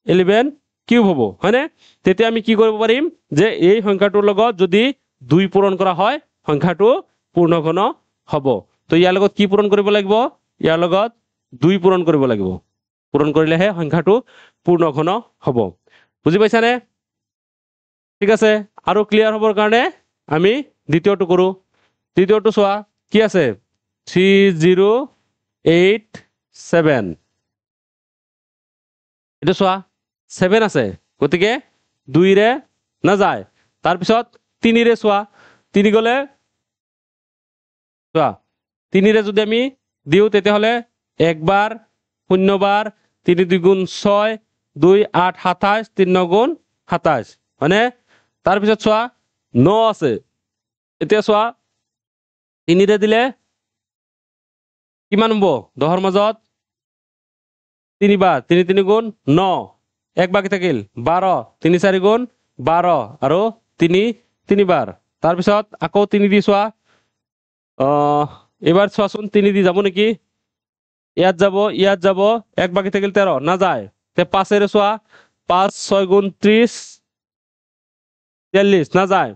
11 কিউব হ'ব হয়নে তেতিয়া আমি কি কৰিব পাৰিম যে এই সংখ্যাটোৰ লগত যদি 2 পূৰণ কৰা হয় সংখ্যাটো পূৰ্ণঘন হ'ব তো ইয়াৰ লগত কি পূৰণ কৰিব লাগিব ইয়াৰ লগত 2 পূৰণ কৰিব লাগিব পূৰণ কৰিলেহে সংখ্যাটো পূৰ্ণঘন হ'ব বুজি পাইছানে ঠিক আছে আৰু ক্লিয়াৰ হ'বৰ কাৰণে আমি দ্বিতীয়টো কৰো দ্বিতীয়টো চোৱা কি আছে 3087 এটা চোৱা 7 আছে গতিকে 2 ৰে না যায় তাৰ পিছত 3 ৰে চোৱা 3 গলে চোৱা 3 ৰে যদি আমি দিও তেতিয়াহলে একবাৰ 0 বাৰ 3 2 গুণ 6 2 8 27 3 9 গুণ 27 মানে তাৰ পিছত চোৱা 9 আছে এতিয়া চোৱা 3 ৰে দিলে কিমান হ'ব 10ৰ মাজত 3 বাৰ 3 3 গুণ 9 এক বাকি থাকিল 12 3 4 গুণ 12 আৰু 3 3 বাৰ তাৰ পিছত আকৌ 3 দি চোৱা এবাৰ চোৱাচোন 3 দি যাব নেকি ইয়াত যাব এক বাকি থাকিল 13 না যায় তে 5 এৰে চোৱা 5 6 গুণ 30 43 না যায়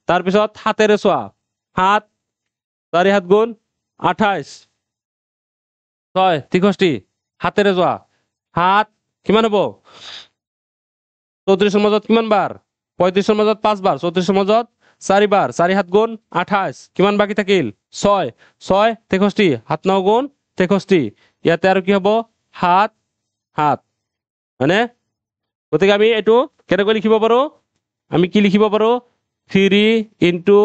তাৰ পিছত 7 এৰে চোৱা 7 4 7 গুণ 28 6 63 7 এৰে যোৱা 7 কিমান হ'ব 34ৰ মাজত কিমান বাৰ 35ৰ মাজত 5 বাৰ 34ৰ মাজত 4 বাৰ 4 7 গুণ 28 কিমান বাকি থাকিল 6 6 63 7 9 গুণ 63 ইয়াতে আৰু কি হ'ব 7 7 মানে গতিকে আমি এটো কেনেকৈ লিখিব পাৰো আমি কি লিখিব পাৰো 3 into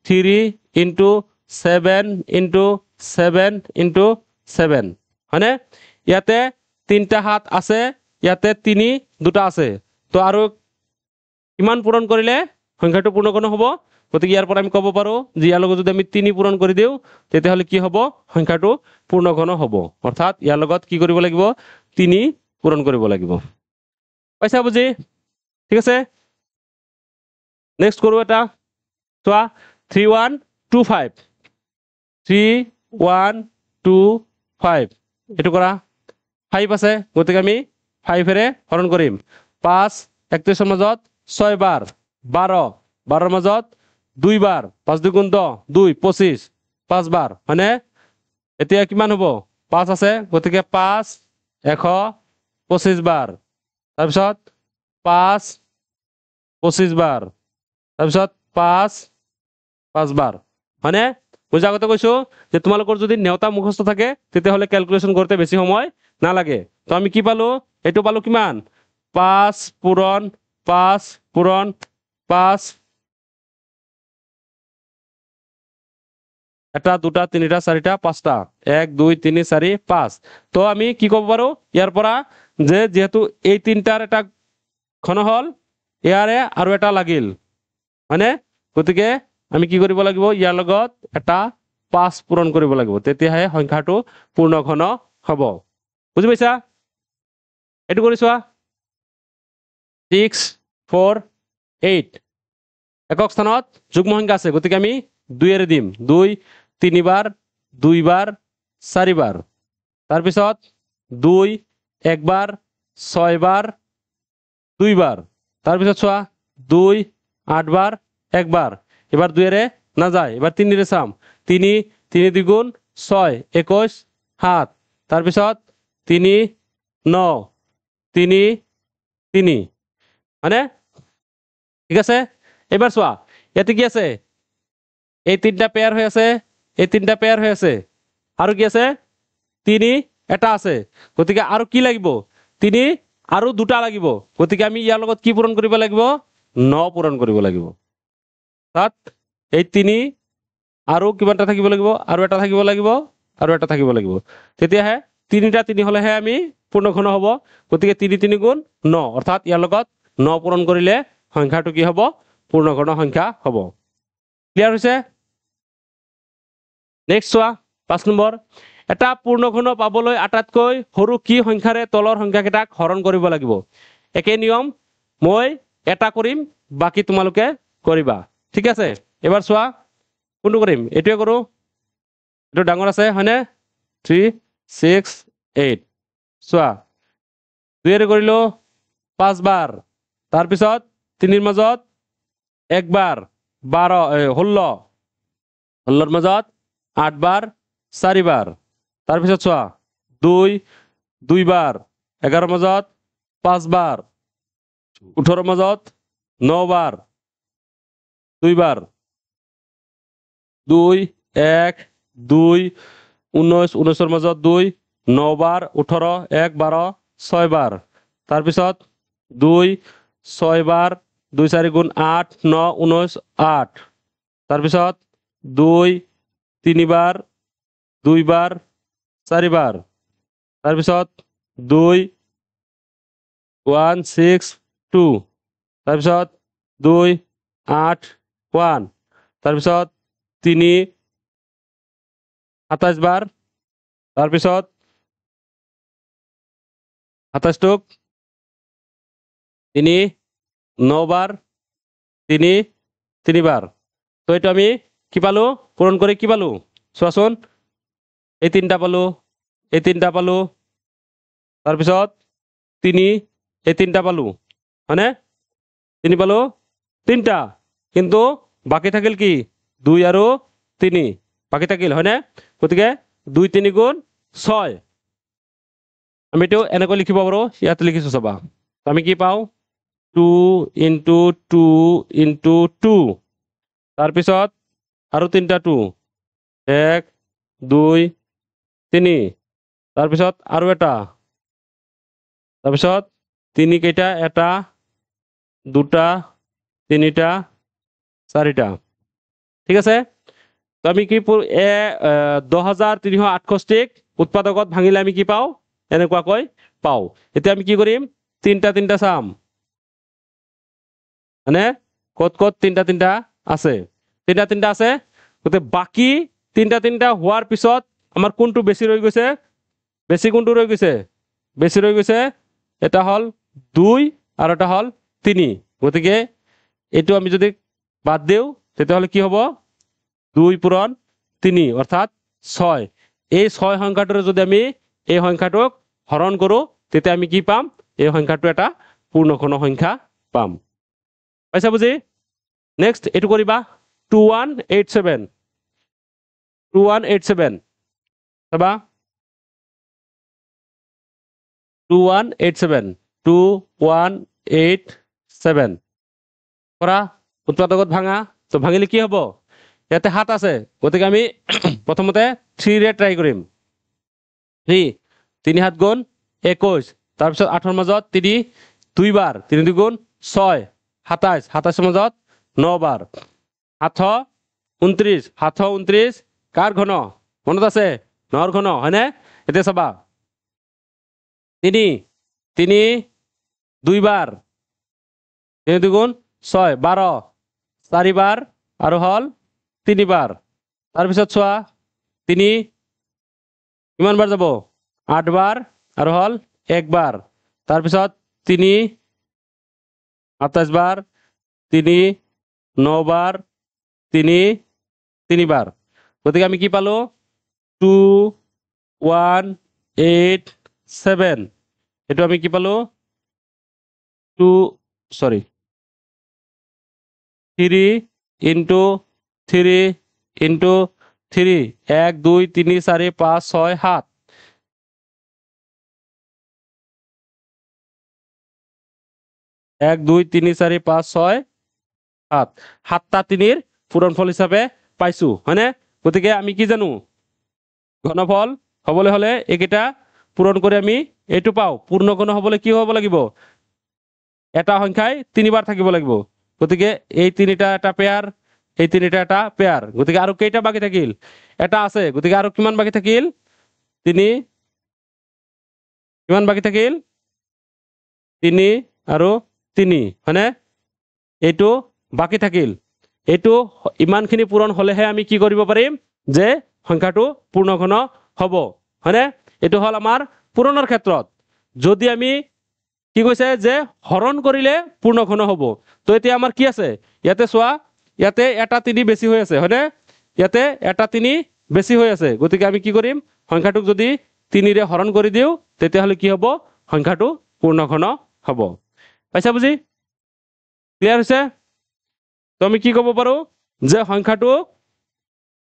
3 into 7 into 7 into 7 হয়নে ইয়াতে 3টা হাত আছে ইয়াতে 3 দুটা আছে তো আৰু কিমান পূৰণ কৰিলে সংখ্যাটো পূৰ্ণঘন হ'ব গতিকে ইয়াৰ পৰা আমি ক'ব পাৰো যে ইয়াৰ লগত যদি আমি 3 পূৰণ কৰি দিও তেতিয়াহলে কি হ'ব সংখ্যাটো পূৰ্ণঘন হ'ব অৰ্থাৎ ইয়াৰ লগত কি কৰিব লাগিব 3 পূৰণ কৰিব লাগিব পাইছা বুজি ঠিক আছে নেক্সট কৰো এটা চোৱা 3125 3125 এটো কৰা 5 আছে গতিকে আমি 5 এৰে হৰণ কৰিম 5 31ৰ মাজত 6 বাৰ 12 12ৰ মাজত 2 বাৰ 5 2 গুণ 10 2 25 5 বাৰ মানে এতিয়া কিমান হ'ব 5 আছে গতিকে 5 125 বাৰ তাৰ পিছত 5 25 বাৰ তাৰ পিছত 5 5 বাৰ মানে বুজি আগতে কৈছো যে তোমালোকৰ যদি নেওতা মুখস্থ থাকে তেতিয়াহলে ক্যালকুলেশন করতে বেছি সময় না লাগে তো আমি কি পালো এটো পালো কিমান 5 পূরণ 5 পূরণ 5 এটা দুটা তিনিটা চাৰিটা পাঁচটা 1 2 3 4 5 তো আমি কি কব পাৰো ইয়াৰ পৰা যে যেহেতু এই তিনটাৰ এটা ঘন হল ইয়াৰে আৰু এটা লাগিল মানে গতিকে আমি কি কৰিব লাগিব ইয়াৰ লগত এটা 5 পূৰণ কৰিব লাগিব তেতিয়াহে সংখ্যাটো পূৰ্ণঘন হ'ব বুজি পাইছা এটো কৰি চোৱা 6 4 8 একক স্থানত যুগ্ম সংখ্যা আছে গতিকে আমি 2 এৰে দিম 2 3 বাৰ 2 বাৰ 4 বাৰ তাৰপিছত 2 একবাৰ 6 বাৰ 2 বাৰ তাৰপিছত চোৱা 2 8 বাৰ 1 বাৰ এবাৰ 2 ৰে নাযায় এবাৰ 3 ৰে চাম 3 3 দ্বিগুণ 6 21 7 তাৰপিছত 3 9 3 3 মানে ঠিক আছে এবাৰ চোৱা ইয়াতে কি আছে এই তিনটা পেয়াৰ হৈ আছে এই তিনটা পেয়াৰ হৈ আছে আৰু কি আছে 3 এটা আছে গতিকে আৰু কি লাগিব 3 আৰু দুটা লাগিব গতিকে আমি ইয়াৰ লগত কি পূৰণ কৰিব লাগিব 9 পূৰণ কৰিব লাগিব তাত এই 3 আৰু কিমানটা থাকিব লাগিব আৰু এটা থাকিব লাগিব আৰু এটা থাকিব লাগিব তেতিয়াহে 3টা 3 হলেহে আমি পূৰ্ণঘন হ'ব গতিকে 3 3 গুণ 9 অৰ্থাৎ ইয়াৰ লগত 9 পূৰণ কৰিলে সংখ্যাটো কি হ'ব পূৰ্ণঘন সংখ্যা হ'ব ক্লিয়াৰ হৈছে নেক্সট চোৱা 5 নম্বৰ এটা পূৰ্ণঘন পাবলৈ আটাইতকৈ সৰু কি সংখ্যাৰে তলৰ সংখ্যাকেইটাক হৰণ কৰিব লাগিব একে নিয়ম মই এটা কৰিম বাকি তোমালোকে কৰিবা ঠিক আছে এবাৰ চোৱা কোনটো কৰিম এটোৱে কৰো এটো ডাঙৰ আছে হয়নে 3 6 8 চোৱা 2 ৰে কৰিলো 5 বাৰ তাৰ পিছত 3 ৰ মাজত একবাৰ 12 16 16 ৰ মাজত 8 বাৰ 4 বাৰ তাৰ পিছত চোৱা 2 2 বাৰ 11 ৰ মাজত 5 বাৰ 18 ৰ মাজত 9 বাৰ 2 বাৰ 2 1 2 19 19 ৰ মাজত 2 9 বাৰ 18 1 12 6 বাৰ তাৰ পিছত 2 6 বাৰ 2 4 গুণ 8 9 19 8 তাৰ পিছত 2 3 বাৰ 2 বাৰ 4 বাৰ তাৰ পিছত 2 1 6 2 তাৰ পিছত 2 8 1 তাৰ পিছত 3 27 বাৰ তাৰ পিছত 27 টুক 3 9 বাৰ 3 3 বাৰ তো এইটো আমি কি পালো পূৰণ কৰি কি পালো চোৱাচোন এই তিনটা পালো এই তিনটা পালো তাৰ পিছত 3 এই তিনটা পালো হয়নে 3 পালো তিনটা কিন্তু বাকি থাকিল কি 2 আৰু 3 বাকি থাকিল হয়নে গতিকে 2 3 গুণ 6 আমি এটো এনেকৈ লিখিব পাৰো ইয়াত লিখিছো চাবা আমি কি পাও 2 into 2 into 2 তাৰ পিছত আৰু তিনটা 2 1 2 3 তাৰ পিছত আৰু এটা তাৰ পিছত 3 কেইটা এটা দুটা তিনিটা চাৰিটা ঠিক আছে তো আমি কি 10368 উৎপাদকত ভাঙিলে আমি কি পাও এনেকুৱাকৈ পাও এতিয়া আমি কি কৰিম তিনটা তিনটা চাম মানে কত কত তিনটা তিনটা আছে তিনটা তিনটা আছে গতে বাকি তিনটা তিনটা হোৱাৰ পিছত আমাৰ কোনটো বেছি ৰৈ গৈছে বেছি কোনটো ৰৈ গৈছে বেছি ৰৈ গৈছে এটা হল 2 আৰু এটা হল 3 গতিকে এটো আমি যদি বাদ দেও তেতিয়াহলে কি হ'ব 2 পূৰণ 3 অৰ্থাৎ 6 এই 6 সংখ্যাটোৰ যদি আমি এই সংখ্যাটোক হৰণ কৰো তেতিয়া আমি কি পাম এই সংখ্যাটো এটা পূৰ্ণঘন সংখ্যা পাম পাইছা বুজি নেক্সট এটো কৰিবা 2187 2187 চাবা 2187 2187 কৰা উৎপাদকত ভাঙা তো ভাঙিলে কি হ'ব ইয়াতে 7 আছে গতিকে আমি প্ৰথমতে 3 ৰে ট্ৰাই কৰিম 3 3 7 গুণ 21 তাৰ পিছত 8 ৰ মাজত 3 2 বাৰ 3 2 গুণ 6 27 27 ৰ মাজত 9 বাৰ 7 29 7 29 কাৰ ঘন মনত আছে 9 ৰ ঘন হয়নে এতিয়া চাবা 3 3 2 বাৰ 3 2 গুণ 6 12 4 বাৰ আৰু হল 3 বাৰ তাৰ পিছত চোৱা 3 কিমান বাৰ যাব 8 বাৰ আৰু হল 1 বাৰ তাৰ পিছত 3 27 বাৰ 3 9 বাৰ 3 3 বাৰ গতিকে আমি কি পালো 2 187 এইটো আমি কি পালো 3 into 3 into 3 1 2 3 4 5 6 7 1 2 3 4 5 6 7 সাতটা 3ৰ পূৰণফল হিচাপে পাইছো হয়নে গতিকে আমি কি জানো ঘনফল হবলৈ হলে এইকেইটা পূৰণ কৰি আমি এইটো পাও পূৰ্ণঘন হবলৈ কি হ'ব লাগিব এটা সংখ্যাই 3 বাৰ থাকিব লাগিব গতিকে এই তিনিটা এটা পেয়াৰ এই তিনিটা এটা পেয়াৰ গতিকে আৰু কেইটা বাকি থাকিল এটা আছে গতিকে আৰু কিমান বাকি থাকিল 3 কিমান বাকি থাকিল 3 আৰু 3 হয়নে এইটো বাকি থাকিল এইটো ইমানখিনি পূৰণ হলেহে আমি কি কৰিব পাৰিম যে সংখ্যাটো পূৰ্ণঘন হ'ব হয়নে এইটো হল আমাৰ পূৰণৰ ক্ষেত্ৰত যদি আমি কি কৈছে যে হৰণ কৰিলে পূৰ্ণঘন হ'ব তো এতিয়া আমাৰ কি আছে ইয়াতে চোৱা ইয়াতে এটা 3 বেছি হৈ আছে হয়নে ইয়াতে এটা 3 বেছি হৈ আছে গতিকে আমি কি কৰিম সংখ্যাটোক যদি 3 ৰে হৰণ কৰি দিও তেতিয়া হলে কি হ'ব সংখ্যাটো পূৰ্ণঘন হ'ব পাইছা বুজি ক্লিয়াৰ হৈছে তো আমি কি ক'ব পাৰো যে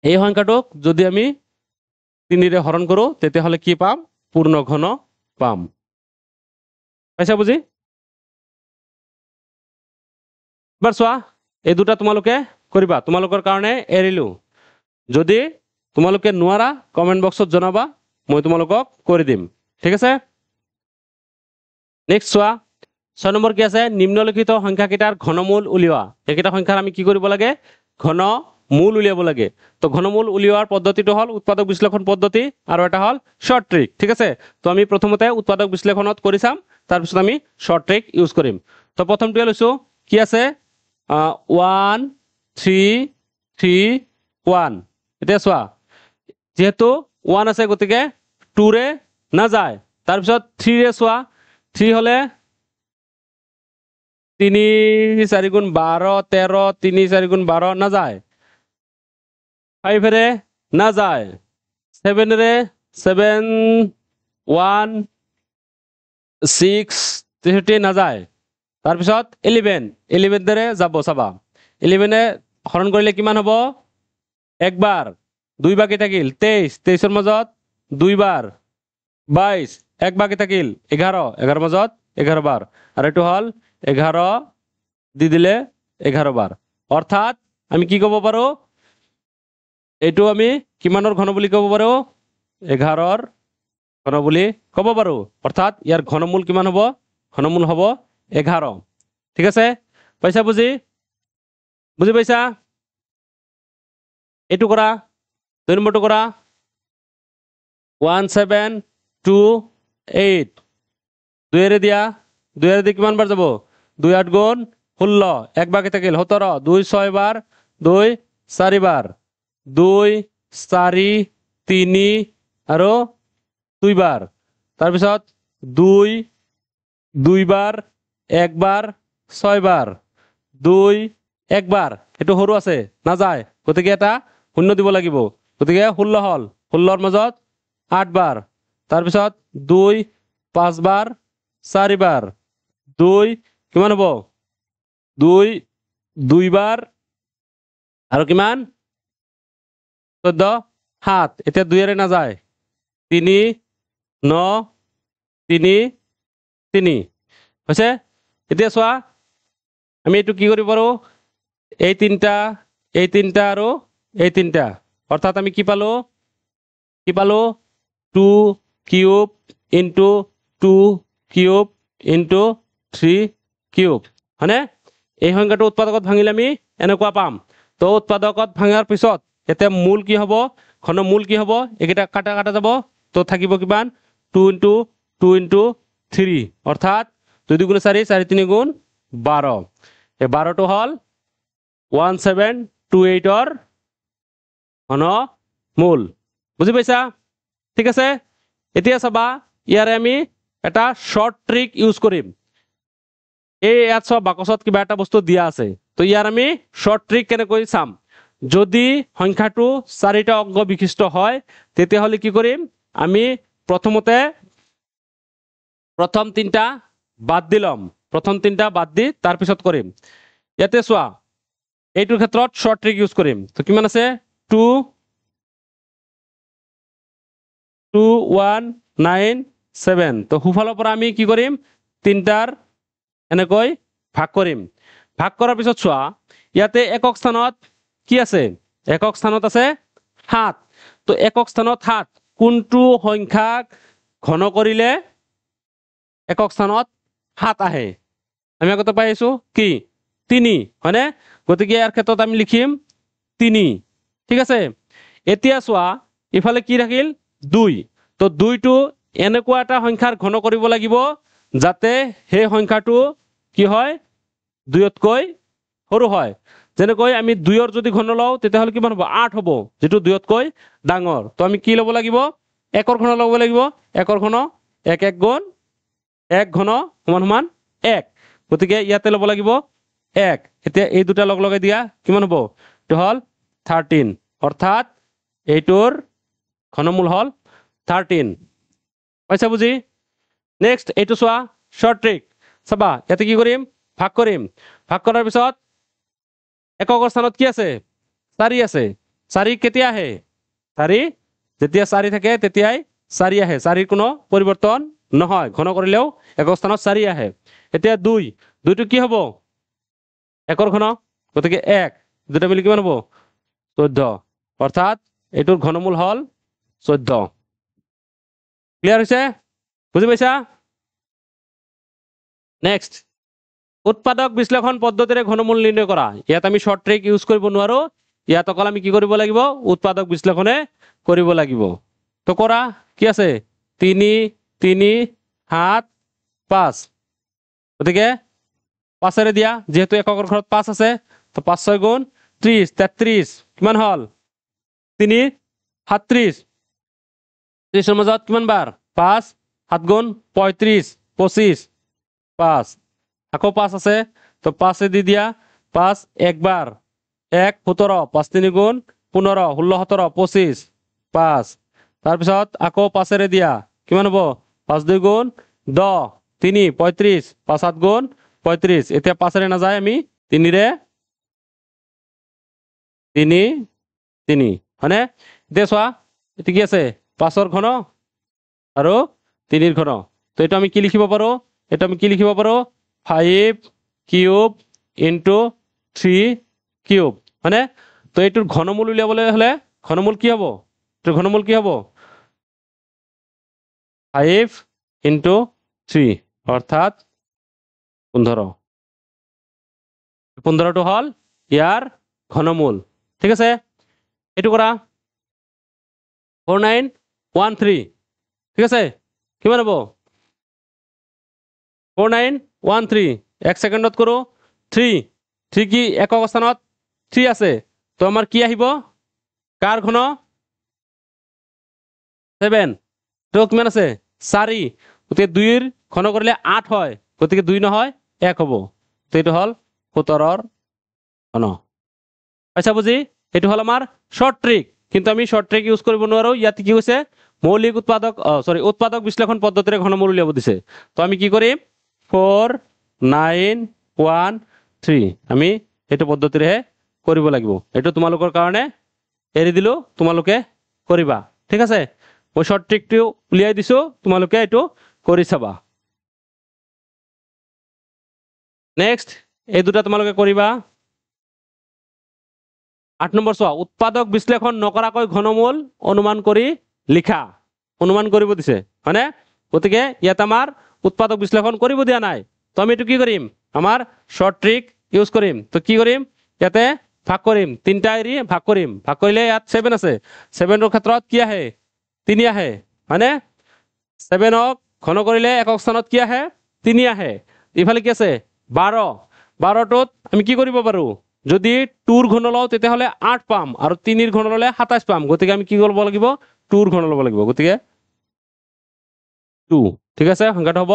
এই সংখ্যাটোক যদি আমি 3 ৰে হৰণ কৰো তেতিয়া হলে কি পাম পূৰ্ণঘন পাম পাইছা বুজি এবাৰ চোৱা এই দুটা তোমালোকে কৰিবা তোমালোকৰ কাৰণে এৰিলো যদি তোমালোকে নোৱাৰা কমেন্ট বক্সত জনাবা মই তোমালোকক কৰি দিম ঠিক আছে নেক্সট চোৱা 6 নম্বৰ কি আছে নিম্নলিখিত সংখ্যা কেইটাৰ ঘনমূল উলিওৱা এইকেইটা সংখ্যাৰ আমি কি কৰিব লাগে ঘনমূল উলিয়াব লাগে তো ঘনমূল উলিওৱাৰ পদ্ধতিটো হল উৎপাদক বিশ্লেষণ পদ্ধতি আৰু এটা হল শৰ্ট ট্ৰিক ঠিক আছে তো আমি প্ৰথমতে উৎপাদক বিশ্লেষণত কৰি চাম তাৰ পিছত আমি শৰ্ট ট্ৰিক ইউজ কৰিম তো প্ৰথমটো লৈছো কি আছে 1 3 3 1 এতিয়া চোৱা যেহেতু 1 আছে গতিকে 2 ৰে না যায় তাৰ পিছত 3 ৰে চোৱা 3 হলে 3 4 গুণ 12 13 3 4 গুণ 12 না যায় 5 রে না যায় 7 রে 7 1 6 63 না যায় তাৰ পিছত 11 ৰে যাব চাবা 11 এ হৰণ কৰিলে কিমান হ'ব একবাৰ দুই বাকি থাকিল 23 ৰ মাজত দুইবাৰ 22 এক বাকি থাকিল 11 মাজত 11 বাৰ আৰু এটো হল 11 দি দিলে 11 বাৰ অৰ্থাৎ আমি কি ক'ব পাৰো এইটো আমি কিমানৰ ঘন বুলি ক'ব পাৰো 11ৰ ঘন বুলি ক'ব পাৰো অৰ্থাৎ ইয়াৰ ঘনমূল কিমান হ'ব ঘনমূল হ'ব 11 ঠিক আছে পাইছা বুজি পাইছা এইটো কৰা 2 নম্বৰটো কৰা 1728 2 ৰে দিয়া 2 ৰে দি কিমান বাৰ যাব 2 8 গুণ 16 এক বাকি থাকিল 17 2 6 বাৰ 2 4 বাৰ 2 4 3 আৰু 2 বাৰ তাৰ পিছত 2 2 বাৰ 1 বাৰ 6 বাৰ 2 1 বাৰ এটো সৰু আছে না যায় গতিকে এটা শূন্য দিব লাগিব গতিকে 16 হল 16ৰ মাজত 8 বাৰ তাৰ পিছত 2 5 বাৰ 4 বাৰ 2 কিমান হ'ব 2 2 বাৰ আৰু কিমান 14 7 এতিয়া 2 ৰে না যায় 3 9 3 3 হৈছে এতিয়া চোৱা আমি এটো কি কৰিব পাৰো এই তিনটা আৰু এই তিনটা অৰ্থাৎ আমি কি পালো 2 cube into 2 cube into 3 cube হয়নে এই সংখ্যাটো উৎপাদকত ভাঙিলে আমি এনেকুৱা পাম তো উৎপাদকত ভাঙাৰ পিছত এতে মূল কি হ'ব ঘনমূল কি হ'ব একেটা কাটা যাব তো থাকিব কিমান 2 ইনটু 2 ইনটু 3 অৰ্থাৎ 2 2 গুণ 4 4 3 গুণ 12 এই 12টো হল 1728 ৰ ঘনমূল বুজি পাইছা ঠিক আছে এতিয়া চাবা ইয়াৰে আমি এটা শৰ্ট ট্ৰিক ইউজ কৰিম এই ইয়াত সব বাকচত কিবা এটা বস্তু দিয়া আছে তো ইয়াৰ আমি শৰ্ট ট্ৰিক কেনেকৈ চাম যদি সংখ্যাটো 4টা অংক বিশিষ্ট হয় তেতিয়া হলে কি কৰিম আমি প্ৰথমতে প্ৰথম তিনিটা বাদ দি ল'ম প্ৰথম তিনিটা বাদ দি তাৰপিছত কৰিম ইয়াতে চোৱা এইটোৰ ক্ষেত্ৰত শৰ্ট ট্ৰিক ইউজ কৰিম তো কিমান আছে 2 2 1 9 7 তো হুফালৰ পৰা আমি কি কৰিম তিনটাৰ এনেকৈ ভাগ কৰিম ভাগ কৰাৰ পিছত চোৱা ইয়াতে একক স্থানত কি আছে একক স্থানত আছে 7 তো একক স্থানত 7 কোনটো সংখ্যাক ঘন কৰিলে একক স্থানত 7 আহে আমি আগতে পাই আছো কি 3 হয়নে গতিকে ইয়াৰ ক্ষেত্ৰত আমি লিখিম 3 ঠিক আছে এতিয়া চোৱা ইফালে কি ৰাখিল 2 তো 2টো এনেকুৱা এটা সংখ্যাৰ ঘন কৰিব লাগিব যাতে সেই সংখ্যাটো কি হয় 2তকৈ সৰু হয় যেনেকৈ আমি 2ৰ যদি ঘন লওঁ তেতিয়াহলে কিমান হ'ব 8 হ'ব যেটো 2তকৈ ডাঙৰ তো আমি কি ল'ব লাগিব 1ৰ ঘন ল'ব লাগিব 1ৰ ঘন 1 1 গুণ 1 ঘন সমান সমান 1 গতিকে ইয়াতে ল'ব লাগিব 1 এতিয়া এই দুটা লগ লগাই দিয়া কিমান হ'ব তো হল 13 অৰ্থাৎ এইটোৰ ঘনমূল হল 13 পাইছা বুজি নেক্সট এইটো চোৱা শৰ্ট ট্ৰিক চাবা ইয়াতে কি কৰিম ভাগ কৰাৰ পিছত এককৰ স্থানত কি আছে 4 আছে 4 কেতিয়া আহে 4 যেতিয়া 4 থাকে তেতিয়াই 4 আহে 4ৰ কোনো পৰিৱৰ্তন নহয় ঘন কৰিলেও একক স্থানত 4 আহে এতিয়া 2 2টো কি হ'ব একৰ ঘন গতিকে 1 দুটা মিলি কিমান হ'ব 14 অৰ্থাৎ এইটোৰ ঘনমূল হল 14 ক্লিয়াৰ হৈছে বুজি পাইছা নেক্সট উৎপাদক বিশ্লেষণ পদ্ধতিৰে ঘনমূল নিৰ্ণয় কৰা ইয়াত আমি শৰ্ট ট্ৰিক ইউজ কৰিব নোৱাৰো ইয়াত অকল আমি কি কৰিব লাগিব উৎপাদক বিশ্লেষণে কৰিব লাগিব তো কৰা কি আছে 3 3 7 5 গতিকে 5 দিয়া যেহেতু এককৰ ঘৰত 5 আছে তো 5 6 গুণ 30 33 কিমান হল 3 37 30ৰ মাজত কিমান বাৰ 5 7 গুণ 35 25 5 আকৌ 5 আছে তো 5 দি দিয়া 5 একবাৰ 1 17 5 3 গুণ 15 16 17 25 5 তাৰপিছত আকৌ 5 দিয়া কিমান হ'ব 5 2 গুণ 10 3 35 5 7 গুণ 35 এতিয়া 5 নাযায় আমি 3 ৰে 3 3 হয়নে এতিয়া চোৱা এটো কি আছে 5ৰ ঘন আৰু 3ৰ ঘন তো এটা আমি কি লিখিব পাৰো এটা আমি কি লিখিব পাৰো 5 কিউব ইনটু 3 কিউব হয়নে তো এইটোৰ ঘনমূল উলিয়াবলৈ হলে ঘনমূল কি হ'ব এইটোৰ ঘনমূল কি হ'ব 5 ইনটু 3 অৰ্থাৎ 15 15টো হল ইয়াৰ ঘনমূল ঠিক আছে এইটো কৰা 4913 ঠিক আছে কিমান হ'ব 4913 এক সেকেন্ডত কৰো 3 কি একক স্থানত 3 আছে তো আমাৰ কি আহিব কাৰ ঘন 7 তো কিমান আছে 4 গতিকে 2ৰ ঘন কৰিলে 8 হয় গতিকে 2 নহয় 1 হ'ব তো এইটো হল 17ৰ ঘন পাইছা বুজি এইটো হল আমাৰ শৰ্ট ট্ৰিক কিন্তু আমি শৰ্ট ট্ৰিক ইউজ কৰিব নোৱাৰো ইয়াত কি হৈছে মৌলিক উৎপাদক বিশ্লেষণ পদ্ধতিৰে ঘনমূল উলিয়াব দিছে তো আমি কি কৰিম 4 9 1 3 আমি এইটো পদ্ধতিৰে কৰিব লাগিব এইটো তোমালোকৰ কাৰণে এৰি দিলো তোমালোকে কৰিবা ঠিক আছে মই শৰ্ট ট্ৰিকটো উলিয়াই দিছো তোমালোকে এইটো কৰি চাবা নেক্সট এই দুটা তোমালোকে কৰিবা 8 নম্বৰ চোৱা উৎপাদক বিশ্লেষণ নকৰাকৈ ঘনমূল অনুমান কৰি লিখা অনুমান কৰিব দিছে হয়নে গতিকে ইয়াত আমাৰ উৎপাদক বিশ্লেষণ কৰিব দিয়া নাই তো আমি এইটো কি কৰিম আমাৰ শৰ্ট ট্ৰিক ইউজ কৰিম তো কি কৰিম ইয়াতে ভাগ কৰিম তিনটা এৰি ভাগ কৰিলে ইয়াত 7 আছে 7ৰ ক্ষেত্ৰত কি আহে 3 আহে হয়নে 7ক ঘন কৰিলে একক স্থানত কি আহে 3 আহে ইফালে কি আছে 12টোত আমি কি কৰিব পাৰো যদি 2ৰ ঘন লওঁ তেতিয়াহলে 8 পাম আৰু 3ৰ ঘন ললে 27 পাম গতিকে আমি কি কৰিব লাগিব 2ৰ ঘন ল'ব লাগিব গতিকে 2 ঠিক আছে সংখ্যাটো হ'ব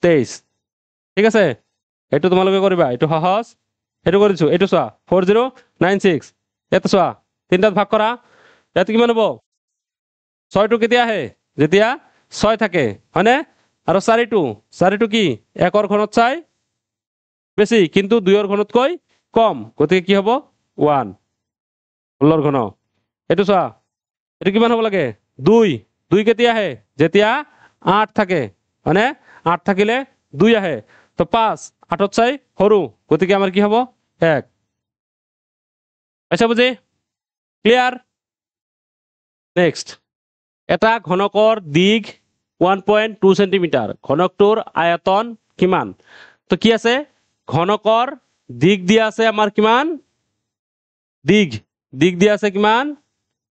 23 ঠিক আছে এইটো তোমালোকে কৰিবা এইটো সহজ এইটো কৰিছো এইটো চোৱা 4096 ইয়াতে চোৱা তিনটাত ভাগ কৰা ইয়াতে কিমান হ'ব 6টো কেতিয়া আহে যেতিয়া 6 থাকে হয়নে আৰু 4টো কি 1ৰ ঘনত চাই বেছি কিন্তু 2ৰ ঘনতকৈ কম গতিকে কি হ'ব 1 16ৰ ঘন এইটো চোৱা এইটো কিমান হ'ব লাগে 2 কেতিয়া আহে যেতিয়া 8 থাকে হয়নে 8 থাকিলে 2 আহে তো 5 8ত চাই সৰু গতিকে আমাৰ কি হ'ব 1 পাইছা বুজি ক্লিয়াৰ নেক্সট এটা ঘনকৰ দিগ 1.2 সেন্টিমিটাৰ ঘনকটোৰ আয়তন কিমান তো কি আছে ঘনকৰ দিগ দিয়া আছে আমাৰ কিমান দিগ দিয়া আছে কিমান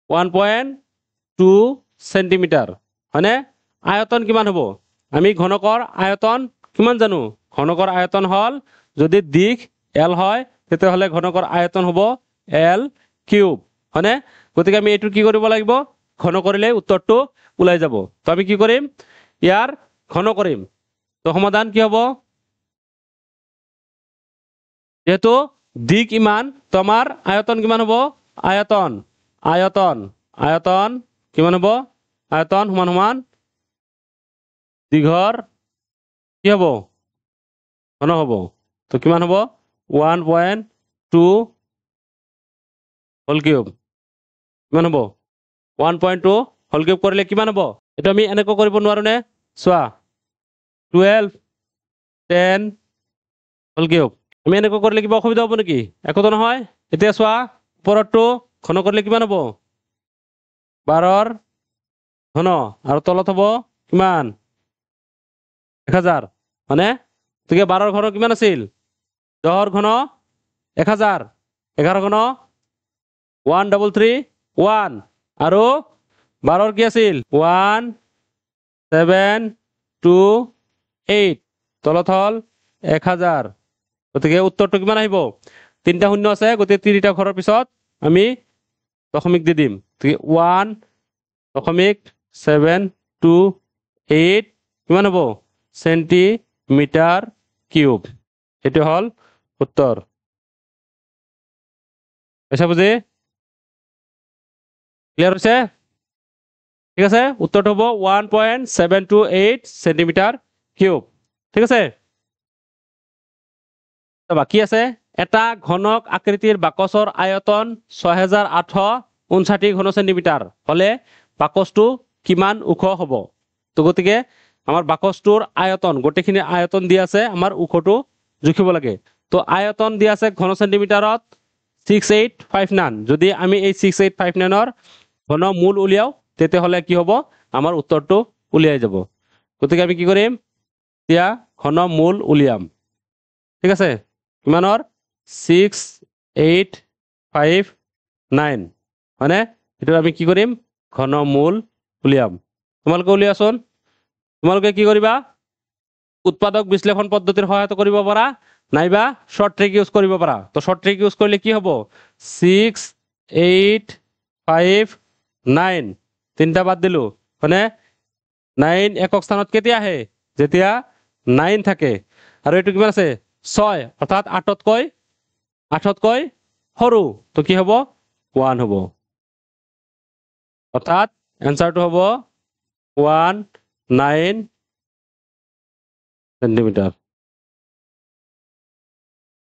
1.2 সেন্টিমিটাৰ হয়নে আয়তন কিমান হ'ব আমি ঘনকৰ আয়তন কিমান জানো ঘনকৰ আয়তন হল যদি দিগ l হয় তেতিয়াহ'লে ঘনকৰ আয়তন হ'ব l কিউব হয়নে গতিকে আমি এইটো কি কৰিব লাগিব ঘন কৰিলে উত্তৰটো ওলাই যাব তো আমি কি কৰিম ইয়াৰ ঘন কৰিম তো সমাধান কি হ'ব যেহেতু দিগ ইমান তো আমাৰ আয়তন কিমান হ'ব আয়তন কিমান হ'ব আয়তন সমান দিঘৰ কি হ'ব ঘন হ'ব তো কিমান হ'ব 1.2 হোল কিউব কিমান হ'ব 1.2 হোল কিউব কৰিলে কিমান হ'ব এইটো আমি এনেকৈ কৰিব নোৱাৰো নে চোৱা 12 10 হোল কিউব আমি এনেকৈ কৰিলে কিবা অসুবিধা হ'ব নেকি একোতো নহয় এতিয়া চোৱা ওপৰৰটো ঘন কৰিলে কিমান হ'ব 12ৰ ঘন আৰু তলত হ'ব কিমান 1000 মানে গতিকে 12ৰ ঘন কিমান আছিল 10ৰ ঘন 1000 11ৰ ঘন 1331 আৰু 12ৰ কি আছিল 1728 তলত হল 1000 গতিকে উত্তৰটো কিমান আহিব 3টা শূন্য আছে গতিকে 3টা ঘৰৰ পিছত আমি দশমিক দি দিম গতিকে 1.728 কিমান হ'ব সেন্টিমিটাৰ কিউব এইটো হল উত্তৰ পাইছা বুজি ক্লিয়াৰ হৈছে ঠিক আছে উত্তৰটো হ'ব 1.728 সেন্টিমিটাৰ কিউব ঠিক আছে বাকি আছে এটা ঘনক আকৃতিৰ বাকচৰ আয়তন 6859 ঘন সেন্টিমিটাৰ হলে বাকচটো কিমান ওখ হ'ব তো গতিকে আমাৰ বাকচটোৰ আয়তন গোটেইখিনি আয়তন দিয়া আছে আমাৰ ওখটো জুখিব লাগে তো আয়তন দিয়া আছে ঘন সেন্টিমিটাৰত 6859 যদি আমি এই 6859ৰ ঘন মূল উলিয়াও তেতিয়াহ'লে কি হ'ব আমাৰ উত্তৰটো উলিয়াই যাব গতিকে আমি কি কৰিম এতিয়া ঘন মূল উলিয়াম ঠিক আছে কিমানৰ 6859 হয়নে এইটো আমি কি কৰিম ঘন মূল উলিয়াম তোমালোকে উলিয়াচোন তোমালোকে কি কৰিবা উৎপাদক বিশ্লেষণ পদ্ধতিৰ সহায়ত কৰিব পাৰা নাইবা শৰ্ট ট্ৰিক ইউজ কৰিব পাৰা তো শৰ্ট ট্ৰিক ইউজ কৰিলে কি হ'ব 6859 তিনটা বাদ দিলো হয়নে 9 একক স্থানত কেতিয়া আহে যেতিয়া 9 থাকে আৰু এইটো কিমান আছে 6 অৰ্থাৎ 8তকৈ সৰু তো কি হ'ব 1 হ'ব অৰ্থাৎ এনসাৰটো হ'ব 19 সেন্টিমিটাৰ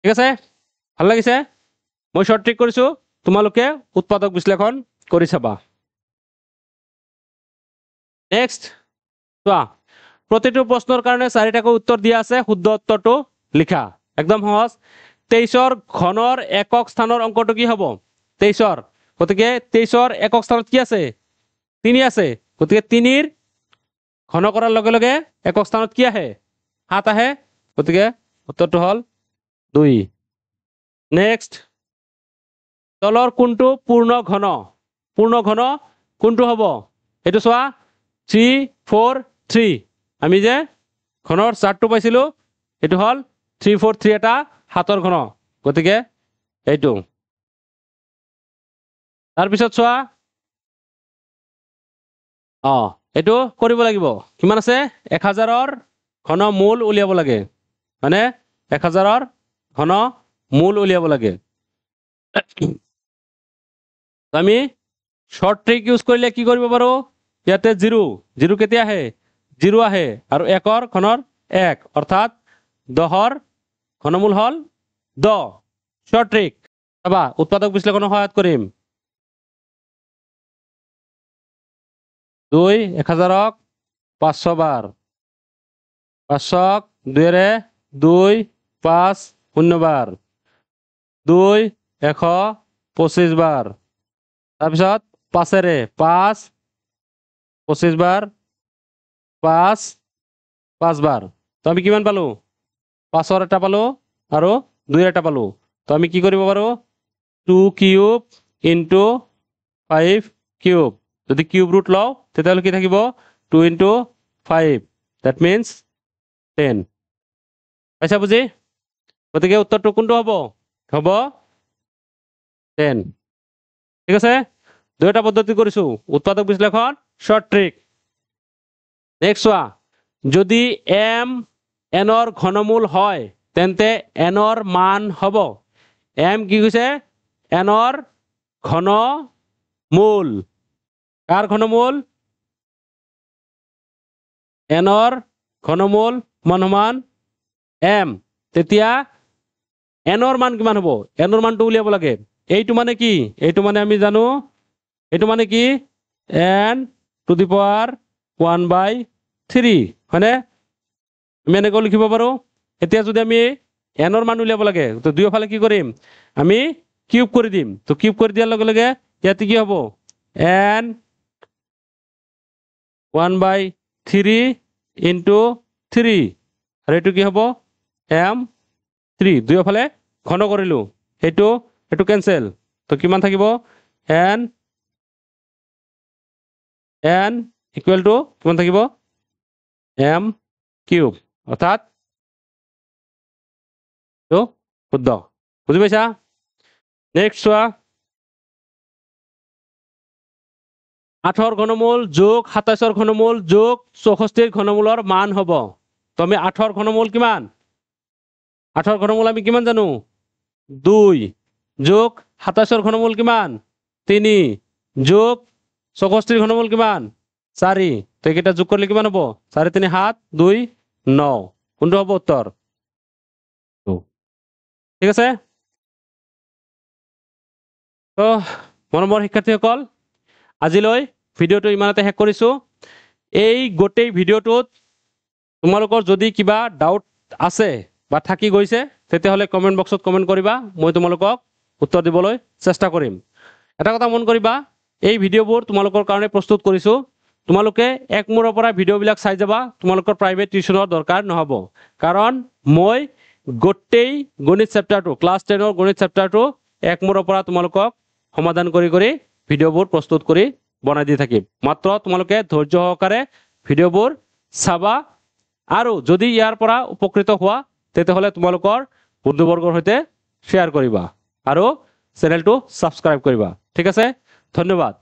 ঠিক আছে ভাল লাগিছে মই শৰ্ট ট্ৰিক কৰিছো তোমালোকে উৎপাদক বিশ্লেষণ কৰি চাবা নেক্সট চোৱা প্ৰতিটো প্ৰশ্নৰ কাৰণে 4টাকৈ উত্তৰ দিয়া আছে শুদ্ধ উত্তৰটো লিখা একদম সহজ 23ৰ ঘনৰ একক স্থানৰ অংকটো কি হ'ব 23ৰ গতিকে 23ৰ একক স্থানত কি আছে 3 আছে গতিকে 3ৰ ঘন কৰাৰ লগে লগে একক স্থানত কি আহে 7 আহে গতিকে উত্তৰটো হল 2 নেক্সট তলৰ কোনটো পূৰ্ণ ঘন কোনটো হ'ব এইটো চোৱা 3 4 3 আমি যে ঘনৰ চাৰ্টটো পাইছিলো এইটো হল 3 4 3 এটা 7ৰ ঘন গতিকে এইটো তাৰপিছত চোৱা এইটো কৰিব লাগিব কিমান আছে 1000ৰ ঘন মূল উলিয়াব লাগে মানে 1000ৰ ঘন মূল উলিয়াব লাগে আমি শৰ্ট ট্ৰিক ইউজ কৰিলে কি কৰিব পাৰো ইয়াতে 0 0 কেতিয়া আহে 0 আহে আৰু 1ৰ ঘনৰ 1 অৰ্থাৎ 10ৰ ঘনমূল হল 10 শৰ্ট ট্ৰিক চাবা উৎপাদক বিশ্লেষণৰ সহায়ত কৰিম 2 1000ক 500 বাৰ 500ক 2ৰে 2 5 0 বাৰ 2 125 বাৰ তাৰপিছত 5ৰে 5 25 বাৰ 5 5 বাৰ তো আমি কিমান পালো 5ৰ এটা পালো আৰু 2ৰ এটা পালো তো আমি কি কৰিব পাৰো 2 কিউব ইনটু 5 কিউব যদি কিউব ৰুট লও তেতিয়াহলে কি থাকিব 2 ইনটু 5 দ্যাট মিন্স 10 পাইছা বুজি গতিকে উত্তৰটো কোনটো হ'ব হ'ব 10 ঠিক আছে দুইটা পদ্ধতি কৰিছো উৎপাদক বিশ্লেষণ শৰ্ট ট্ৰিক নেক্সট চোৱা যদি m n ৰ ঘনমূল হয় তেন্তে n ৰ মান হ'ব m কি কৈছে n ৰ ঘনমূল কাৰ ঘনমূল n ৰ ঘনমূল সমান m তেতিয়া n ৰ মান কিমান হ'ব n ৰ মানটো উলিয়াব লাগে এইটো মানে কি এইটো মানে আমি জানো এইটো মানে কি n টু দি পাৱাৰ 1/3 হয়নে আমি এনেকৈ লিখিব পাৰো এতিয়া যদি আমি n ৰ মান উলিয়াব লাগে তো দুয়োফালে কি কৰিম আমি কিউব কৰি দিম তো কিউব কৰি দিয়াৰ লগে লগে ইয়াতে কি হ'ব n 1/3 ইনটু 3 আৰু এইটো কি হ'ব m 3 দুয়োফালে ঘন কৰিলো এইটো কেনসেল তো কিমান থাকিব n ইকুৱেল টু কিমান থাকিব m কিউব অৰ্থাৎ তো শুদ্ধ বুজি পাইছা নেক্সট চোৱা 8ৰ ঘনমূল যোগ 27ৰ ঘনমূল যোগ 64ৰ ঘনমূলৰ মান হ'ব তো আমি 8ৰ ঘনমূল কিমান 8ৰ ঘনমূল আমি কিমান জানো 2 যোগ 27ৰ ঘনমূল কিমান 3 যোগ 64ৰ ঘনমূল কিমান 4 তো এইকেইটা যোগ কৰিলে কিমান হ'ব 4 3 7 2 9 কোনটো হ'ব উত্তৰ ঠিক আছে তো মৰমৰ শিক্ষাৰ্থীসকল আজিলৈ ভিডিঅ'টো ইমানতে শেষ কৰিছো এই গোটেই ভিডিঅ'টোত তোমালোকৰ যদি কিবা ডাউট আছে বা থাকি গৈছে তেতিয়াহ'লে কমেণ্ট বক্সত কমেণ্ট কৰিবা মই তোমালোকক উত্তৰ দিবলৈ চেষ্টা কৰিম এটা কথা মন কৰিবা এই ভিডিঅ'বোৰ তোমালোকৰ কাৰণে প্ৰস্তুত কৰিছো তোমালোকে এক মূৰৰ পৰা ভিডিঅ'বিলাক চাই যাবা তোমালোকৰ প্ৰাইভেট টিউচনৰ দৰকাৰ নহ'ব কাৰণ মই গোটেই গণিত চেপ্টাৰটো ক্লাছ 10ৰ গণিত চেপ্টাৰটো এক মূৰৰ পৰা তোমালোকক সমাধান কৰি কৰি ভিডিঅ'বোৰ প্ৰস্তুত কৰি বনাই দি থাকিম মাত্ৰ তোমালোকে ধৈৰ্য সহকাৰে ভিডিঅ'বোৰ চাবা আৰু যদি ইয়াৰ পৰা উপকৃত হোৱা তেতিয়াহ'লে তোমালোকৰ বন্ধুবৰ্গৰ সৈতে শ্বেয়াৰ কৰিবা আৰু চেনেলটো সাবস্ক্ৰাইব কৰিবা ঠিক আছে ধন্যবাদ